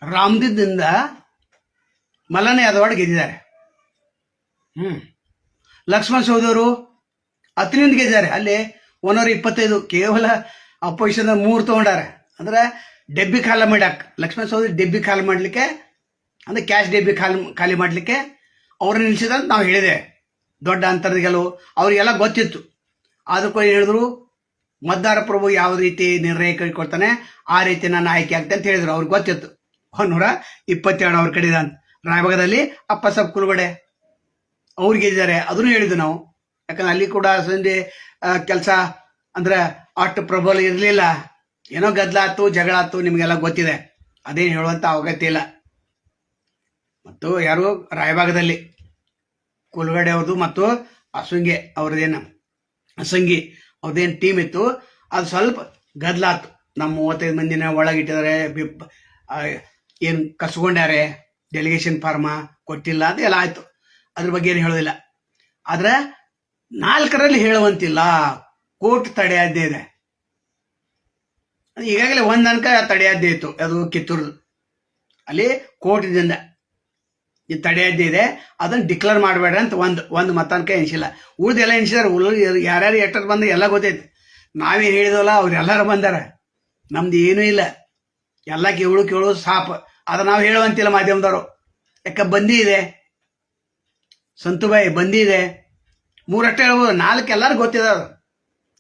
ರಾಮದಿಂದ ಮಲ್ಲನೆ ಯಾದವಾಡ ಗೆದ್ದಿದ್ದಾರೆ. ಲಕ್ಷ್ಮಣ್ ಸವದಿಯವರು ಹತ್ತರಿಂದ ಗೆದ್ದಿದ್ದಾರೆ. ಅಲ್ಲಿ 125 ಕೇವಲ ಅಪೋಸಿಷನ್ 3 ತೊಗೊಂಡಾರೆ. ಅಂದ್ರೆ ಡೆಬ್ಬಿ ಖಾಲಿ ಮಾಡಕ್ಕೆ ಲಕ್ಷ್ಮಣ್ ಸವದಿ ಡೆಬ್ಬಿ ಖಾಲಿ ಮಾಡಲಿಕ್ಕೆ, ಅಂದರೆ ಕ್ಯಾಶ್ ಡೆಬ್ಬಿ ಖಾಲಿ ಮಾಡಲಿಕ್ಕೆ ಅವ್ರನ್ನ ನಿಲ್ಲಿಸಿದಂತ ನಾವು ಹೇಳಿದೆ. ದೊಡ್ಡ ಅಂತರದ ಗೆಲುವು ಅವರಿಗೆಲ್ಲ ಗೊತ್ತಿತ್ತು. ಅದಕ್ಕೂ ಹೇಳಿದ್ರು, ಮತದಾರ ಪ್ರಭು ಯಾವ ರೀತಿ ನಿರ್ಣಯ ಕೈಗೊಳ್ತಾನೆ ಆ ರೀತಿ ನಾನು ಆಯ್ಕೆ ಆಗ್ತೇನೆ ಅಂತ ಹೇಳಿದ್ರು. ಅವ್ರಿಗೆ ಗೊತ್ತಿತ್ತು 122 ಅವ್ರ ಕಡೆ ಅಂತ. ರಾಯಭಾಗದಲ್ಲಿ ಅಪ್ಪಸಾಬ್ ಕುಲಗಡೆ ಅವ್ರು ಗೆದ್ದಿದ್ದಾರೆ. ಅದನ್ನು ಹೇಳಿದ್ವಿ ನಾವು. ಯಾಕಂದ್ರೆ ಅಲ್ಲಿ ಕೂಡ ಸಂಜೆ ಕೆಲಸ ಅಂದ್ರೆ ಅಷ್ಟು ಪ್ರಬಲ ಇರಲಿಲ್ಲ. ಏನೋ ಗದ್ದಲ ಆಯ್ತು, ಜಗಳ ಆಯ್ತು, ನಿಮಗೆಲ್ಲ ಗೊತ್ತಿದೆ. ಅದೇನು ಹೇಳುವಂಥ ಅಗತ್ಯ ಇಲ್ಲ. ಮತ್ತು ಯಾರು ರಾಯಭಾಗದಲ್ಲಿ ಕುಲಗಡೆ ಅವ್ರದ್ದು ಮತ್ತು ಅಸಂಗಿ ಅವ್ರದ್ದೇನು ಅಸಂಗಿ ಅವ್ರದ್ದೇನು ಟೀಮ್ ಇತ್ತು, ಅದು ಸ್ವಲ್ಪ ಗದ್ದಲಾತು. ನಮ್ಮ 35 ಮಂದಿನ ಒಳಗಿಟ್ಟಿದ್ದಾರೆ, ಏನು ಕಸ್ಕೊಂಡ್ಯಾರೆ, ಡೆಲಿಗೇಷನ್ ಫಾರ್ಮ ಕೊಟ್ಟಿಲ್ಲ ಅಂತ ಎಲ್ಲ ಆಯ್ತು. ಅದ್ರ ಬಗ್ಗೆ ಏನು ಹೇಳೋದಿಲ್ಲ. ಆದ್ರೆ 4ರಲ್ಲಿ ಹೇಳುವಂತಿಲ್ಲ. ಕೋರ್ಟ್ ತಡೆಯಾಜ್ಞೆ ಇದೆ. ಈಗಾಗಲೇ 1 ಅಂಕ ತಡೆಯಾಜ್ಞೆ ಇತ್ತು, ಅದು ಕಿತ್ತೂರು. ಅಲ್ಲಿ ಕೋರ್ಟ್ದಿಂದ ಈ ತಡೆಯಾಜ್ಞೆ ಇದೆ, ಅದನ್ನು ಡಿಕ್ಲೇರ್ ಮಾಡಬೇಡ್ರಿ ಅಂತ ಒಂದು ಮತಾಂಕ ಎಣಿಸಿಲ್ಲ. ಉಳಿದೆಲ್ಲ ಎಣಿಸಿದಾರೆ. ಯಾರ್ಯಾರು ಎಷ್ಟರು ಬಂದ್ರೆ ಎಲ್ಲ ಗೊತ್ತೈತಿ. ನಾವೇನು ಹೇಳಿದವಲ್ಲ ಅವ್ರೆಲ್ಲರೂ ಬಂದಾರ. ನಮ್ದು ಏನೂ ಇಲ್ಲ. ಎಲ್ಲ ಕೇಳೋದು ಸಾಪ್. ಅದು ನಾವು ಹೇಳುವಂತಿಲ್ಲ ಮಾಧ್ಯಮದವರು. ಯಾಕೆ ಬಂದಿ ಇದೆ, ಸಂತುಬಾಯಿ ಬಂದಿ ಇದೆ. 3 ಅಷ್ಟೇ ಹೇಳ್ಬೋದು, 4 ಎಲ್ಲರೂ ಗೊತ್ತಿದೆ.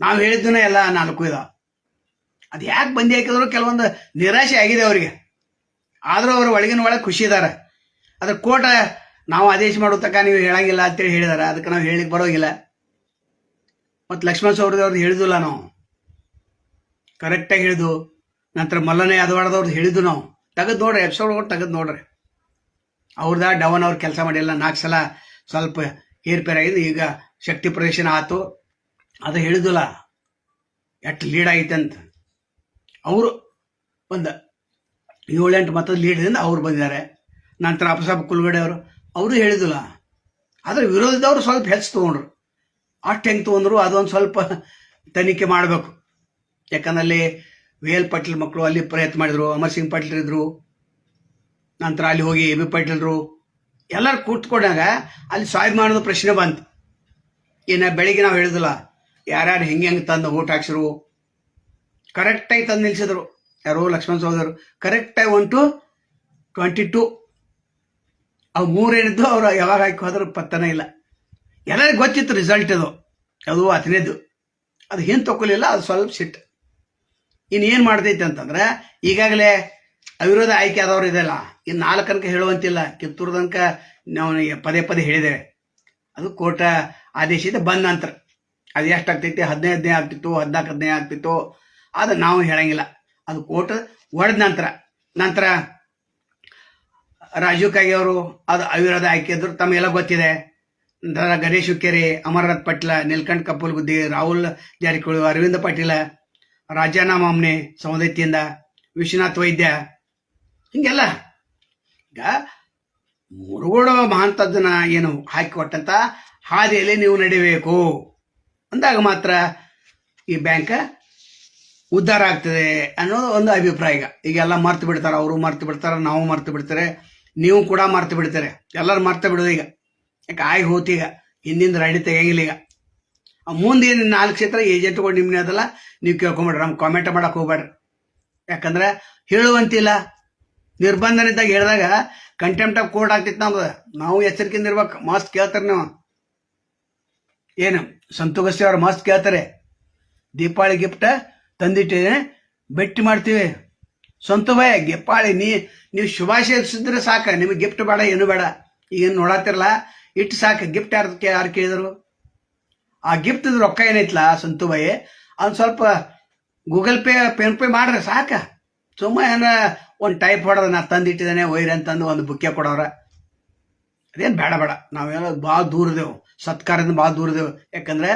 ನಾವು ಹೇಳಿದ್ದೂ ಎಲ್ಲ 4 ಇದಾವೆ. ಅದು ಯಾಕೆ ಬಂದಿ ಹಾಕಿದ್ರು ಕೆಲವೊಂದು ನಿರಾಶೆ ಆಗಿದೆ ಅವರಿಗೆ. ಆದರೂ ಅವರು ಒಳಗಿನ ಒಳಗೆ ಖುಷಿ ಇದ್ದಾರೆ. ಅದ್ರ ಕೋರ್ಟ್ ನಾವು ಆದೇಶ ಮಾಡೋ ತನಕ ನೀವು ಹೇಳಂಗಿಲ್ಲ ಅಂತೇಳಿ ಹೇಳಿದಾರೆ. ಅದಕ್ಕೆ ನಾವು ಹೇಳಿಕ್ಕೆ ಬರೋಗಿಲ್ಲ. ಮತ್ತು ಲಕ್ಷ್ಮಣ್ ಸವದಿಯವ್ರದ್ದು ಹೇಳಿದಿಲ್ಲ ನಾವು, ಕರೆಕ್ಟಾಗಿ ಹೇಳಿದ್ವು. ನಂತರ ಮಲ್ಲನೆ ಯಾದವಾಡದವ್ರದ್ದು ಹೇಳಿದ್ದು ನಾವು. ತೆಗೆದು ನೋಡ್ರಿ, ಎಪಿಸೋಡ್ ತೆಗೆದು ನೋಡ್ರಿ. ಅವ್ರದ್ದು ಡವನ್ ಅವ್ರು ಕೆಲಸ ಮಾಡಿಲ್ಲ. 4 ಸಲ ಸ್ವಲ್ಪ ಏರ್ಪೇರಾಗಿದ್ದು. ಈಗ ಶಕ್ತಿ ಪ್ರದರ್ಶನ ಆಯ್ತು. ಅದು ಹೇಳಿದಿಲ್ಲ ಎಷ್ಟು ಲೀಡ್ ಆಗೈತೆ ಅಂತ. ಅವರು ಒಂದು 7-8 ಮತದ ಲೀಡ್ದಿಂದ ಅವ್ರು ಬಂದಿದ್ದಾರೆ. ನಂತರ ಅಪ್ಪಸಾಬ್ ಕುಲಗಡೆ ಅವರು ಹೇಳಿದಿಲ್ಲ. ಆದರೆ ವಿರೋಧದವರು ಸ್ವಲ್ಪ ಹೆಚ್ಚು ತೊಗೊಂಡ್ರು. ಅಷ್ಟು ಹೆಂಗೆ ತೊಗೊಂಡ್ರು ಅದೊಂದು ಸ್ವಲ್ಪ ತನಿಖೆ ಮಾಡಬೇಕು. ಯಾಕಂದ್ರೆ ಅಲ್ಲಿ ವಿ.ಎಲ್. ಪಾಟೀಲ್ ಮಕ್ಕಳು ಅಲ್ಲಿ ಪ್ರಯತ್ನ ಮಾಡಿದರು. ಅಮರ್ ಸಿಂಗ್ ಪಾಟೀಲ್ ಇದ್ರು. ನಂತರ ಅಲ್ಲಿ ಹೋಗಿ ಎ.ಬಿ. ಪಾಟೀಲ್ರು ಎಲ್ಲರೂ ಕೂತ್ಕೊಂಡಾಗ ಅಲ್ಲಿ ಸ್ವಾಭಿಮಾನದ ಪ್ರಶ್ನೆ ಬಂತು. ಇನ್ನು ಬೆಳಿಗ್ಗೆ ನಾವು ಹೇಳಿದಿಲ್ಲ ಯಾರ್ಯಾರು ಹೆಂಗೆ ತಂದು ಓಟ್ ಹಾಕ್ಸಿರು. ಕರೆಕ್ಟಾಗಿ ತಂದು ನಿಲ್ಲಿಸಿದ್ರು. ಯಾರು ಲಕ್ಷ್ಮಣ್ ಸವದಿಯವರು ಕರೆಕ್ಟಾಗಿ 1 to 22 ಅವು 3 ಏನಿದ್ದು ಅವರು ಯಾವಾಗ ಹಾಕಿ ಹೋದ್ರೂ ಪತ್ತನೇ ಇಲ್ಲ. ಎಲ್ಲರಿಗೂ ಗೊತ್ತಿತ್ತು ರಿಸಲ್ಟ್ ಅದು 15. ಅದು ಹಿಂದೆ ತಗೊಳ್ಳಿಲ್ಲ. ಅದು ಸ್ವಲ್ಪ ಸಿಟ್ಟು. ಇನ್ನೇನು ಮಾಡ್ತೈತೆ ಅಂತಂದ್ರೆ ಈಗಾಗಲೇ ಅವಿರೋಧ ಆಯ್ಕೆ ಆದವ್ರು ಇದೆಲ್ಲ. ಇನ್ನು 4 ಅಂಕ ಹೇಳುವಂತಿಲ್ಲ. ಕಿತ್ತೂರ್ದಂಕ ನಾವು ಪದೇ ಹೇಳಿದ್ದೇವೆ. ಅದು ಕೋರ್ಟ ಆದೇಶದ ಬಂದ ನಂತರ ಅದು ಎಷ್ಟಾಗ್ತೈತಿ, 15 ಆಗ್ತಿತ್ತು, 14 ಆಗ್ತಿತ್ತು, ಅದು ನಾವು ಹೇಳಂಗಿಲ್ಲ. ಅದು ಕೋರ್ಟ್ ಹೊಡೆದ ನಂತರ ರಾಜೀವ್ ಕಾಗೆ ಅವರು ಅದು ಅವಿರೋಧ ಆಯ್ಕೆ ಇದ್ರು. ತಮಗೆಲ್ಲ ಗೊತ್ತಿದೆ. ನಂತರ ಗಣೇಶ್ ಹುಕ್ಕೇರಿ, ಅಮರನಾಥ್ ಪಾಟೀಲ, ನೀಲಕಂಠ ಕಪ್ಪಲ್ಗುದ್ದಿ, ರಾಹುಲ್ ಜಾರಕಿಹೊಳಿ, ಅರವಿಂದ ಪಾಟೀಲ, ರಾಜಣ್ಣ ಮಾಮ್ನೆ ಸವದತ್ತಿಯಿಂದ, ವಿಶ್ವನಾಥ್ ವೈದ್ಯ, ಹಿಂಗೆಲ್ಲ. ಈಗ ಮುರುಗೋಡು ಮಹಾಂತದ್ದನ್ನ ಏನು ಹಾಕಿಕೊಟ್ಟಂತ ಹಾದಿಯಲ್ಲಿ ನೀವು ನಡಿಬೇಕು ಅಂದಾಗ ಮಾತ್ರ ಈ ಬ್ಯಾಂಕ್ ಉದ್ಧಾರ ಆಗ್ತದೆ ಅನ್ನೋದು ಒಂದು ಅಭಿಪ್ರಾಯ. ಈಗೆಲ್ಲ ಮರ್ತು ಬಿಡ್ತಾರೆ. ಅವರು ಮರ್ತು ಬಿಡ್ತಾರೆ, ನಾವು ಮರ್ತು ಬಿಡ್ತಾರೆ, ನೀವು ಕೂಡ ಮರ್ತು ಬಿಡ್ತಾರೆ. ಎಲ್ಲರೂ ಮರ್ತು ಬಿಡೋದು ಈಗ. ಯಾಕೆ ಆಗಿ ಹೋತಿ. ಈಗ ಹಿಂದಿಂದ ರೆಡಿ ತೆಗಿಯಂಗಿಲ್ಲ. ಈಗ ಮುಂದೆ ಏನು 4 ಕ್ಷೇತ್ರ ಏಜೆಂಟ್ಗಳು ನಿಮ್ಮನೆ ಅದಲ್ಲ, ನೀವು ಕೇಳ್ಕೊಂಬಿಡ್ರಿ. ನಮ್ಮ ಕಾಮೆಂಟ್ ಮಾಡಕ್ಕೆ ಹೋಗ್ಬೇಡ್ರಿ. ಯಾಕಂದ್ರೆ ಹೇಳುವಂತಿಲ್ಲ. ನಿರ್ಬಂಧನಿದ್ದಾಗ ಹೇಳಿದಾಗ ಕಂಟೆಂಪ್ಟ್ ಆಫ್ ಕೋರ್ಟ್ ಆಗ್ತಿತ್ತು. ನಾವು ಎಚ್ಚರಿಕೆಯಿಂದ ಇರ್ಬೇಕು. ಮಸ್ತ್ ಕೇಳ್ತಾರೆ ನೀವು. ಏನು ಸಂತೋಷಿ ಅವ್ರು ಮಸ್ತ್ ಕೇಳ್ತಾರೆ. ದೀಪಾವಳಿ ಗಿಫ್ಟ್ ತಂದಿಟ್ಟಿದ್ದೇನೆ, ಭೇಟಿ ಮಾಡ್ತೀವಿ. ಸಂತೋಭಾಯ್ ದೀಪಾವಳಿ ನೀವು ಶುಭಾಶಯಿಸಿದ್ರೆ ಸಾಕು. ನಿಮಗೆ ಗಿಫ್ಟ್ ಬೇಡ, ಏನು ಬೇಡ. ಈಗೇನು ನೋಡತ್ತಿರಲ್ಲ, ಇಟ್ಟು ಸಾಕು. ಗಿಫ್ಟ್ ಯಾರು ಕೇಳಿದ್ರು? ಆ ಗಿಫ್ಟ್ ರೊಕ್ಕ ಏನೈತಲ್ಲ ಸಂತೋಭಾಯಿ, ಅದು ಸ್ವಲ್ಪ ಗೂಗಲ್ ಪೇ, ಫೋನ್-ಪೇ ಮಾಡ್ರೆ ಸಾಕು. ಸುಮ್ಮನೆ ಏನಾರ ಒಂದು ಟೈಪ್ ಹೊಡೆದ ನಾ ತಂದಿಟ್ಟಿದ್ದೇನೆ ಒಯ್ರಿ ಅಂತಂದು ಒಂದು ಬುಕ್ಕೆ ಕೊಡೋರ. ಅದೇನು ಬೇಡ. ನಾವೆಲ್ಲ ಭಾಳ ದೂರದೆವು, ಸತ್ಕಾರದಿಂದ ಭಾಳ ದೂರದೆವು. ಯಾಕಂದರೆ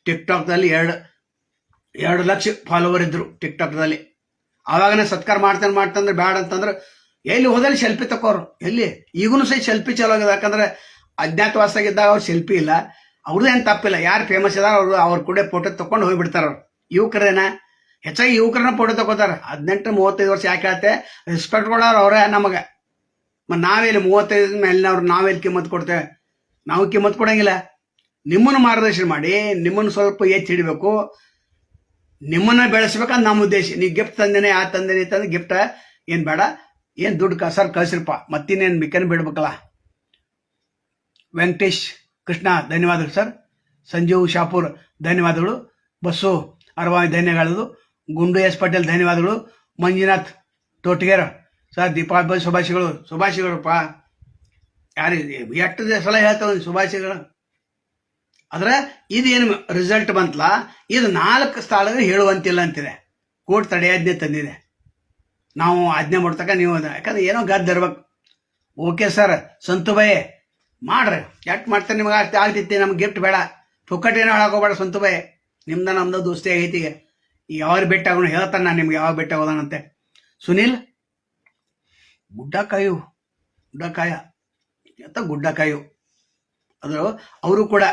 ಟಿಕ್ಟಾಕ್ದಲ್ಲಿ 2 ಲಕ್ಷ ಫಾಲೋವರ್ ಇದ್ರು ಟಿಕ್ಟಾಕ್ದಲ್ಲಿ. ಆವಾಗನೇ ಸತ್ಕಾರ ಮಾಡ್ತಂದ್ರೆ ಬೇಡ ಅಂತಂದ್ರೆ ಎಲ್ಲಿ ಹೋದಲ್ಲಿ ಸೆಲ್ಫಿ ತಕೋರು. ಎಲ್ಲಿ ಈಗೂ ಸಹ ಸೆಲ್ಫಿ ಚಲೋ ಆಗಿದೆ. ಯಾಕಂದ್ರೆ ಅಜ್ಞಾತವಾಸಾಗಿದ್ದಾಗ ಅವ್ರು ಸೆಲ್ಫಿ ಇಲ್ಲ. ಅವ್ರದ್ದು ಏನು ತಪ್ಪಿಲ್ಲ. ಯಾರು ಫೇಮಸ್ ಇದಾರೆ ಅವ್ರ ಕೂಡ ಫೋಟೋ ತೊಗೊಂಡು ಹೋಗಿಬಿಡ್ತಾರೆ. ಅವ್ರು ಯುವಕರೇನ ಹೆಚ್ಚಾಗಿ ಯುವಕರನ್ನ ಫೋಟೋ ತಗೋತಾರೆ. 18-35 ವರ್ಷ ಯಾಕೆ ಹೇಳ್ತೆ, ರೆಸ್ಪೆಕ್ಟ್ ಕೊಡೋರು ಅವರೇ ನಮಗೆ. ಮತ್ತು ನಾವೆಲ್ಲಿ 35 ಮೇಲಿನವ್ರು ನಾವೆಲ್ಲಿ ಕಿಮ್ಮತ್ತು ಕೊಡ್ತೇವೆ? ನಾವು ಕಿಮ್ಮತ್ತು ಕೊಡಂಗಿಲ್ಲ. ನಿಮ್ಮನ್ನು ಮಾರ್ಗದರ್ಶನ ಮಾಡಿ ನಿಮ್ಮನ್ನು ಸ್ವಲ್ಪ ಎತ್ತಿ ಹಿಡಿಬೇಕು, ನಿಮ್ಮನ್ನ ಬೆಳೆಸ್ಬೇಕಂತ ನಮ್ಮ ಉದ್ದೇಶ. ನೀವು ಗಿಫ್ಟ್ ತಂದೇನೆ ಆ ತಂದೇನೆ ತಂದು ಗಿಫ್ಟ್ ಏನು ಬೇಡ, ಏನು ದುಡ್ಡು ಸರ್ ಕಳಿಸ್ರಪ್ಪ, ಮತ್ತಿನ್ನೇನು ಮಿಕ್ಕನ್ ಬಿಡ್ಬೇಕಲ್ಲ. ವೆಂಕಟೇಶ್ ಕೃಷ್ಣ ಧನ್ಯವಾದಗಳು ಸರ್. ಸಂಜೀವ್ ಶಾಪೂರ್ ಧನ್ಯವಾದಗಳು. ಬಸ್ಸು ಅರವಾಯಿ ಧನ್ಯವಾದಗಳು. ಗುಂಡು ಎಸ್ ಪಟೇಲ್ ಧನ್ಯವಾದಗಳು. ಮಂಜುನಾಥ್ ತೋಟಗೇರ ಸರ್ ದೀಪಾವಳಿ ಶುಭಾಶಯಗಳಪ್ಪ. ಯಾರು ಎಷ್ಟು ಸಲ ಹೇಳ್ತಾವ ಶುಭಾಶಯಗಳು. ಆದ್ರೆ ಇದೇನು ರಿಸಲ್ಟ್ ಬಂತಲ್ಲ, ಇದು 4 ಸ್ಥಳಗಳು ಹೇಳುವಂತಿಲ್ಲ ಅಂತಿದೆ. ಕೋರ್ಟ್ ತಡೆಯಾಜ್ಞೆ ತಂದಿದೆ. ನಾವು ಆಜ್ಞೆ ಮಾಡ್ತಕ್ಕ ನೀವು ಯಾಕಂದ್ರೆ ಏನೋ ಗದ್ದು ಇರ್ಬೇಕು. ಓಕೆ ಸರ್ ಸಂತುಬಾಯಿ ಮಾಡ್ರಿ, ಎಷ್ಟು ಮಾಡ್ತಾರೆ ನಿಮಗೆ ಅಷ್ಟು ಆಗ್ತೈತಿ. ನಮ್ಗೆ ಗಿಫ್ಟ್ ಬೇಡ, ಪುಕ್ಕಟ್ ಏನೋ ಹೇಳಕೋಬೇಡ ಸಂತುಬಾಯಿ. ನಮ್ದು ದೋಸ್ತಿ ಆಗೈತಿ. ಈಗ ಯಾವಾಗ ಭೇಟಿ ಆಗೋಣ ಹೇಳ್ತಾನೆ ನಾನು ನಿಮ್ಗೆ, ಯಾವಾಗ ಭೇಟಿ ಆಗೋದಾನಂತೆ. ಸುನೀಲ್ ಗುಡ್ಡಕಾಯು ಗುಡ್ಡಕಾಯು ಅದು ಅವರು ಕೂಡ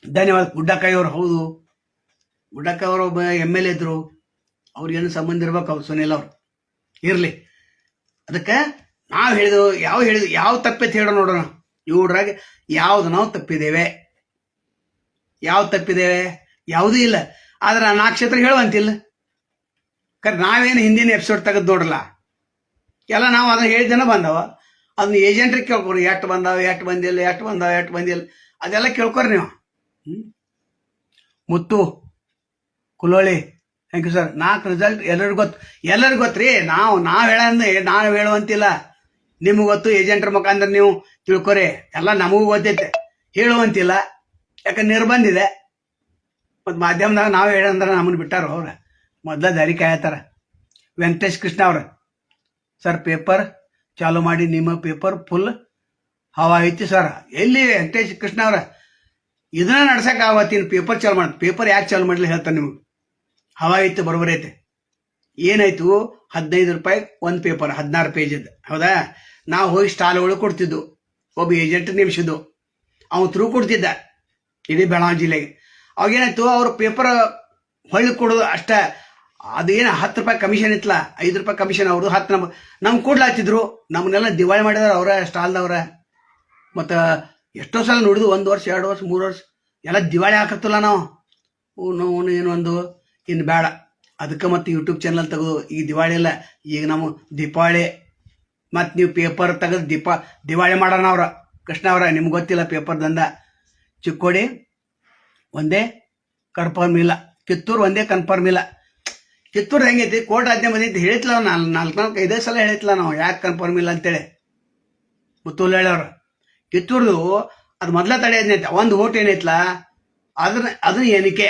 ಧನ್ಯವಾದ. ಗುಡ್ಡಕಾಯಿಯವರು ಹೌದು, ಗುಡ್ಡಕಾಯಿಯವರು ಒಬ್ಬ MLA ಇದ್ರು. ಅವ್ರಿಗೇನು ಸಂಬಂಧ ಇರ್ಬೇಕು ಅವ್ರು ಸುನೀಲ್ ಅವ್ರು. ಇರಲಿ, ಅದಕ್ಕೆ ನಾವು ಯಾವ ತಪ್ಪೈತೆ ಹೇಳೋ ನೋಡೋಣ. ಇವ್ರಾಗ ಯಾವ್ದು ನಾವು ತಪ್ಪಿದ್ದೇವೆ, ಯಾವುದೂ ಇಲ್ಲ. ಆದ್ರೆ ಆ 4 ಕ್ಷೇತ್ರ ಹೇಳುವಂತಿಲ್ಲ. ನಾವೇನು ಹಿಂದಿನ ಎಪಿಸೋಡ್ ತೆಗೆದು ನೋಡಲ್ಲ, ಎಲ್ಲ ನಾವು ಅದನ್ನ ಹೇಳಿದ್ದೇನೆ ಬಂದವ. ಅದನ್ನ ಏಜೆಂಟ್ರಿಗೆ ಕೇಳ್ಕೊರಿ, ಎಷ್ಟು ಬಂದಿಲ್ಲ ಅದೆಲ್ಲ ಕೇಳ್ಕೊರಿ ನೀವು. ಮುತ್ತು ಕುಲೋಳಿ ಥ್ಯಾಂಕ್ ಯು ಸರ್. 4 ರಿಸಲ್ಟ್ ಎಲ್ಲರಿಗೂ ಗೊತ್ತು ರೀ. ನಾವು ಹೇಳುವಂತಿಲ್ಲ, ನಿಮ್ಗೆ ಗೊತ್ತು. ಏಜೆಂಟ್ರ ಮುಖಾಂತರ ನೀವು ತಿಳ್ಕೊರಿ, ಎಲ್ಲ ನಮಗೂ ಗೊತ್ತೈತೆ. ಹೇಳುವಂತಿಲ್ಲ, ಯಾಕಂದ್ರೆ ನಿರ್ಬಂಧಿದೆ. ಮತ್ತು ಮಾಧ್ಯಮದಾಗ ನಾವು ಹೇಳಂದ್ರೆ ನಮ್ಮನ್ನು ಬಿಟ್ಟಾರ ಅವ್ರು, ಮೊದಲ ದಾರಿ ಕಾಯತ್ತಾರ. ವೆಂಕಟೇಶ್ ಕೃಷ್ಣ ಅವ್ರ ಸರ್ ಪೇಪರ್ ಚಾಲು ಮಾಡಿ, ನಿಮ್ಮ ಪೇಪರ್ ಫುಲ್ ಹವಾ ಐತಿ ಸರ್. ಎಲ್ಲಿ ವೆಂಕಟೇಶ್ ಕೃಷ್ಣ ಅವ್ರ ಇದನ್ನ ನಡ್ಸಕ್ಕೆ ಆಗತ್ತಿನ ಪೇಪರ್ ಚಾಲು ಮಾಡಿ. ಪೇಪರ್ ಯಾಕೆ ಚಾಲು ಮಾಡಲಿ ಹೇಳ್ತಾರೆ ನಿಮಗೆ. ಹವಾ ಐತೆ, ಬರೋಬ್ಬರಿ ಐತೆ. ಏನಾಯ್ತು, 15 ರೂಪಾಯಿ ಒಂದು ಪೇಪರ್, 16 ಪೇಜದ್ದು. ಹೌದಾ? ನಾವು ಹೋಗಿ ಸ್ಟಾಲ್ಗಳು ಕೊಡ್ತಿದ್ದು, ಒಬ್ಬ ಏಜೆಂಟ್ ನೇಮಿಸಿದ್ದು, ಅವನು ಥ್ರೂ ಕೊಡ್ತಿದ್ದ ಇಡೀ ಬೆಳಗಾವಿ ಜಿಲ್ಲೆಗೆ. ಅವಾಗೇನಾಯ್ತು, ಅವ್ರ ಪೇಪರ್ ಹೊಳ್ಳಿ ಕೊಡೋದು ಅಷ್ಟ. ಅದೇನು 10 ರೂಪಾಯಿ ಕಮಿಷನ್ ಇತ್ತಲ್ಲ, 5 ರೂಪಾಯಿ ಕಮಿಷನ್ ಅವ್ರದ್ದು. 10 ನಮ್ಗೆ ಕೊಡ್ಲಾತಿದ್ರು. ನಮ್ಮನ್ನೆಲ್ಲ ದಿವಾಳಿ ಮಾಡಿದಾರೆ ಅವರ ಸ್ಟಾಲ್ದವ್ರ. ಮತ್ತು ಎಷ್ಟೋ ಸಲ ನೋಡಿದ್ವು, 1 ವರ್ಷ 2 ವರ್ಷ 3 ವರ್ಷ ಎಲ್ಲ ದಿವಾಳಿ ಹಾಕತ್ತಲ್ಲ ನಾವು. ಏನೊಂದು ಇನ್ನು ಬೇಡ, ಅದಕ್ಕೆ ಮತ್ತು ಯೂಟ್ಯೂಬ್ ಚಾನಲ್ ತೆಗೆದು ಈಗ ದಿವಾಳಿ ಇಲ್ಲ, ಈಗ ನಮ್ಮ ದೀಪಾವಳಿ. ಮತ್ತು ನೀವು ಪೇಪರ್ ತೆಗೆದು ದಿವಾಳಿ ಮಾಡೋಣ ಅವ್ರ. ಕೃಷ್ಣ ಅವ್ರ ನಿಮ್ಗೆ ಗೊತ್ತಿಲ್ಲ ಪೇಪರ್ ದಂದ. ಚಿಕ್ಕೋಡಿ ಒಂದೇ ಕನ್ಫರ್ಮ್ ಇಲ್ಲ, ಕಿತ್ತೂರು ಒಂದೇ ಕನ್ಫರ್ಮ್ ಇಲ್ಲ. ಕಿತ್ತೂರು ಹೆಂಗೈತಿ, ಕೋರ್ಟ್ ಆಜ್ಞೆ ಬಂದೈತಿ ಹೇಳಿತ್ಲ. 4-5 ಸಲ ಹೇಳಿತ್ಲ ನಾವು ಯಾಕೆ ಕನ್ಫರ್ಮ್ ಇಲ್ಲ ಅಂತೇಳಿ. ಮುತ್ತೂಲ್ ಹೇಳೋರು ಕಿತ್ತೂರ್ದು ಅದು ಮೊದಲ ತಡೆ ಆಜ್ಞೆ. ಒಂದು ಓಟ್ ಏನೈತ್ಲ, ಅದನ್ನ ಎಣಿಕೆ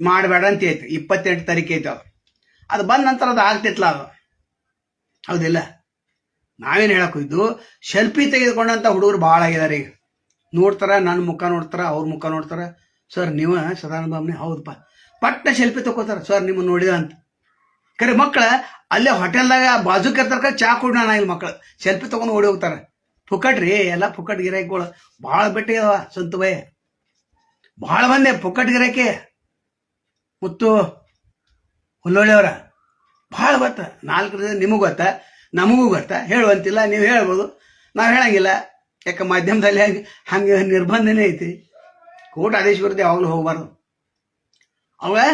ಮಾಡಬೇಡ ಅಂತ ಐತಿ. 28 ತಾರೀಕು ಐತಿ ಅದು ಬಂದ ನಂತರ ಅದು ಆಗ್ತೈತ್ಲ ಅದು. ಹೌದಿಲ್ಲ? ನಾವೇನು ಹೇಳಕ್ಕೋಯ್ದು, ಸೆಲ್ಫಿ ತೆಗೆದುಕೊಂಡಂಥ ಹುಡುಗರು ಭಾಳ ಆಗಿದ್ದಾರೆ. ಈಗ ನೋಡ್ತಾರ, ನನ್ನ ಮುಖ ನೋಡ್ತಾರ, ಅವ್ರ ಮುಖ ನೋಡ್ತಾರ. ಸರ್ ನೀವು ಸದಾನಂದ ಬಾಮ್ನೆ? ಹೌದಪ್ಪ. ಪಟ್ಟ ಸೆಲ್ಫಿ ತಗೋತಾರ, ಸರ್ ನಿಮ್ಮನ್ನು ನೋಡಿದ ಅಂತ. ಕರೆ ಮಕ್ಕಳ ಅಲ್ಲೇ ಹೋಟೆಲ್ದಾಗ ಬಾಜುಕ್ ಇರ್ತಾರ, ಚಾ ಕುಡ್ ನಾನು ಇಲ್ಲಿ ಮಕ್ಕಳು ಸೆಲ್ಫಿ ತೊಗೊಂಡು ಓಡಿ ಹೋಗ್ತಾರೆ. ಫುಕಟ್ ರೀ, ಎಲ್ಲ ಫುಕಟ್ ಗಿರಾಕಿಗಳು ಭಾಳ ಬೆಟ್ಟಿಗವ ಸಂತು ಬೈ. ಭಾಳ ಬಂದೆ ಫುಕಟ್ ಗಿರಾಕಿ. ಮುತ್ತು ಹುಲ್ಲೊಳ್ಳೆಯವರ ಭಾಳ ಗೊತ್ತ. 4 ನಿಮಗೂ ಗೊತ್ತ, ನಮಗೂ ಗೊತ್ತ. ಹೇಳುವಂತಿಲ್ಲ, ನೀವು ಹೇಳ್ಬೋದು, ನಾವು ಹೇಳಂಗಿಲ್ಲ. ಯಾಕೆ ಮಾಧ್ಯಮದಲ್ಲಿ ಹಂಗೆ ನಿರ್ಬಂಧನೇ ಐತಿ. ಕೋರ್ಟ್ ಆದೇಶ ಬರುತ್ತೆ, ಯಾವಾಗಲೂ ಹೋಗ್ಬಾರ್ದು. ಅವಾಗ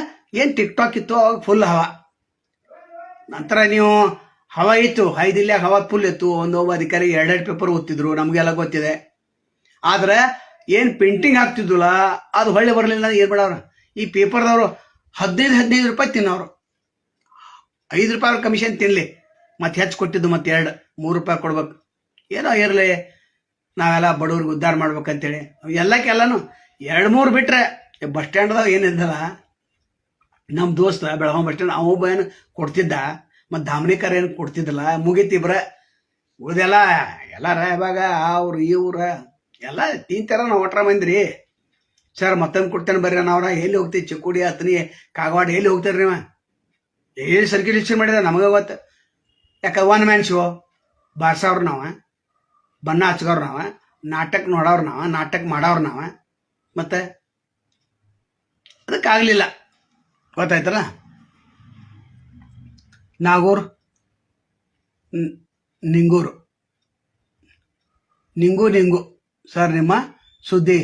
ಏನು ಟಿಕ್ಟಾಕ್ ಇತ್ತು, ಅವಾಗ ಫುಲ್ ಹವಾ. ನಂತರ ನೀವು ಹವಾ ಇತ್ತು, ಹೈದಿಲ್ಯಾಗ ಹವಾ ಫುಲ್ ಇತ್ತು. ಒಬ್ಬ ಅಧಿಕಾರಿ 2 ಪೇಪರ್ ಓದ್ತಿದ್ರು, ನಮಗೆಲ್ಲ ಗೊತ್ತಿದೆ. ಆದ್ರೆ ಏನು ಪೇಂಟಿಂಗ್ ಹಾಕ್ತಿದ್ವಲ್ಲ, ಅದು ಹೊಳ್ಳಿ ಬರಲಿಲ್ಲ. ಏನು ಮಾಡೋರು, ಈ ಪೇಪರ್ದವರು 15 ರೂಪಾಯಿ ತಿನ್ನೋರು. 5 ರೂಪಾಯಿ ಅವ್ರ ಕಮಿಷನ್ ತಿನ್ನಲಿ, ಮತ್ತೆ ಹೆಚ್ಚು ಕೊಟ್ಟಿದ್ದು ಮತ್ತೆ 2-3 ರೂಪಾಯಿ ಕೊಡ್ಬೇಕು. ಏನೋ ಇರಲಿ, ನಾವೆಲ್ಲ ಬಡವ್ರಿಗೆ ಉದ್ಧಾರ ಮಾಡ್ಬೇಕಂತೇಳಿ ಎಲ್ಲಕ್ಕೆಲ್ಲನೂ 2-3 ಬಿಟ್ರೆ. ಬಸ್ ಸ್ಟ್ಯಾಂಡ್ದಾಗ ಏನಿದ್ದಲ್ಲ, ನಮ್ಮ ದೋಸ್ತ ಬೆಳಗಾವಿ ಬಸ್ ಸ್ಟ್ಯಾಂಡ್ ಅವ ಏನು ಕೊಡ್ತಿದ್ದ, ಮತ್ತು ಧಾಮನಿಕರ್ ಏನು ಕೊಡ್ತಿದ್ದಲ್ಲ. ಮುಗಿತಿಬ್ರ ಉಳಿದೆಲ್ಲ ಎಲ್ಲಾರ ಇವಾಗ ಅವ್ರು ಇವ್ರ ಎಲ್ಲ ತಿಂತಾರ. ನಾವು ಒಟ್ರ ಮಂದ್ರಿ ಸರ್ ಮತ್ತೊಂದು ಕೊಡ್ತೇನೆ ಬರ್ರಿ ನಾವ್ರ. ಎಲ್ಲಿ ಹೋಗ್ತೀವಿ, ಚಿಕ್ಕೋಡಿ ಹತ್ತನಿ ಕಾಗವಾಡ ಎಲ್ಲಿ ಹೋಗ್ತಾರ ನೀವು? ಎಲ್ಲಿ ಸರ್ಕ್ಯುಲೇಷನ್ ಮಾಡಿದ ನಮಗೆ ಗೊತ್ತು. ಯಾಕೆ 1 ಮ್ಯಾನ್ ಶೋ ಬಾರ್ಸವ್ರು ನಾವು, ಬಣ್ಣ ಹಚ್ಕೋರು ನಾವು, ನಾಟಕ ನೋಡೋರು ನಾವು, ನಾಟಕ ಮಾಡೋರು ನಾವು. ಮತ್ತು ಅದಕ್ಕಾಗಲಿಲ್ಲ, ಗೊತ್ತಾಯ್ತಲ್ಲ. ನಾಗೂರ್, ನಿಂಗೂರು, ನಿಂಗು ಸರ್ ನಿಮ್ಮ ಸುದ್ದಿ.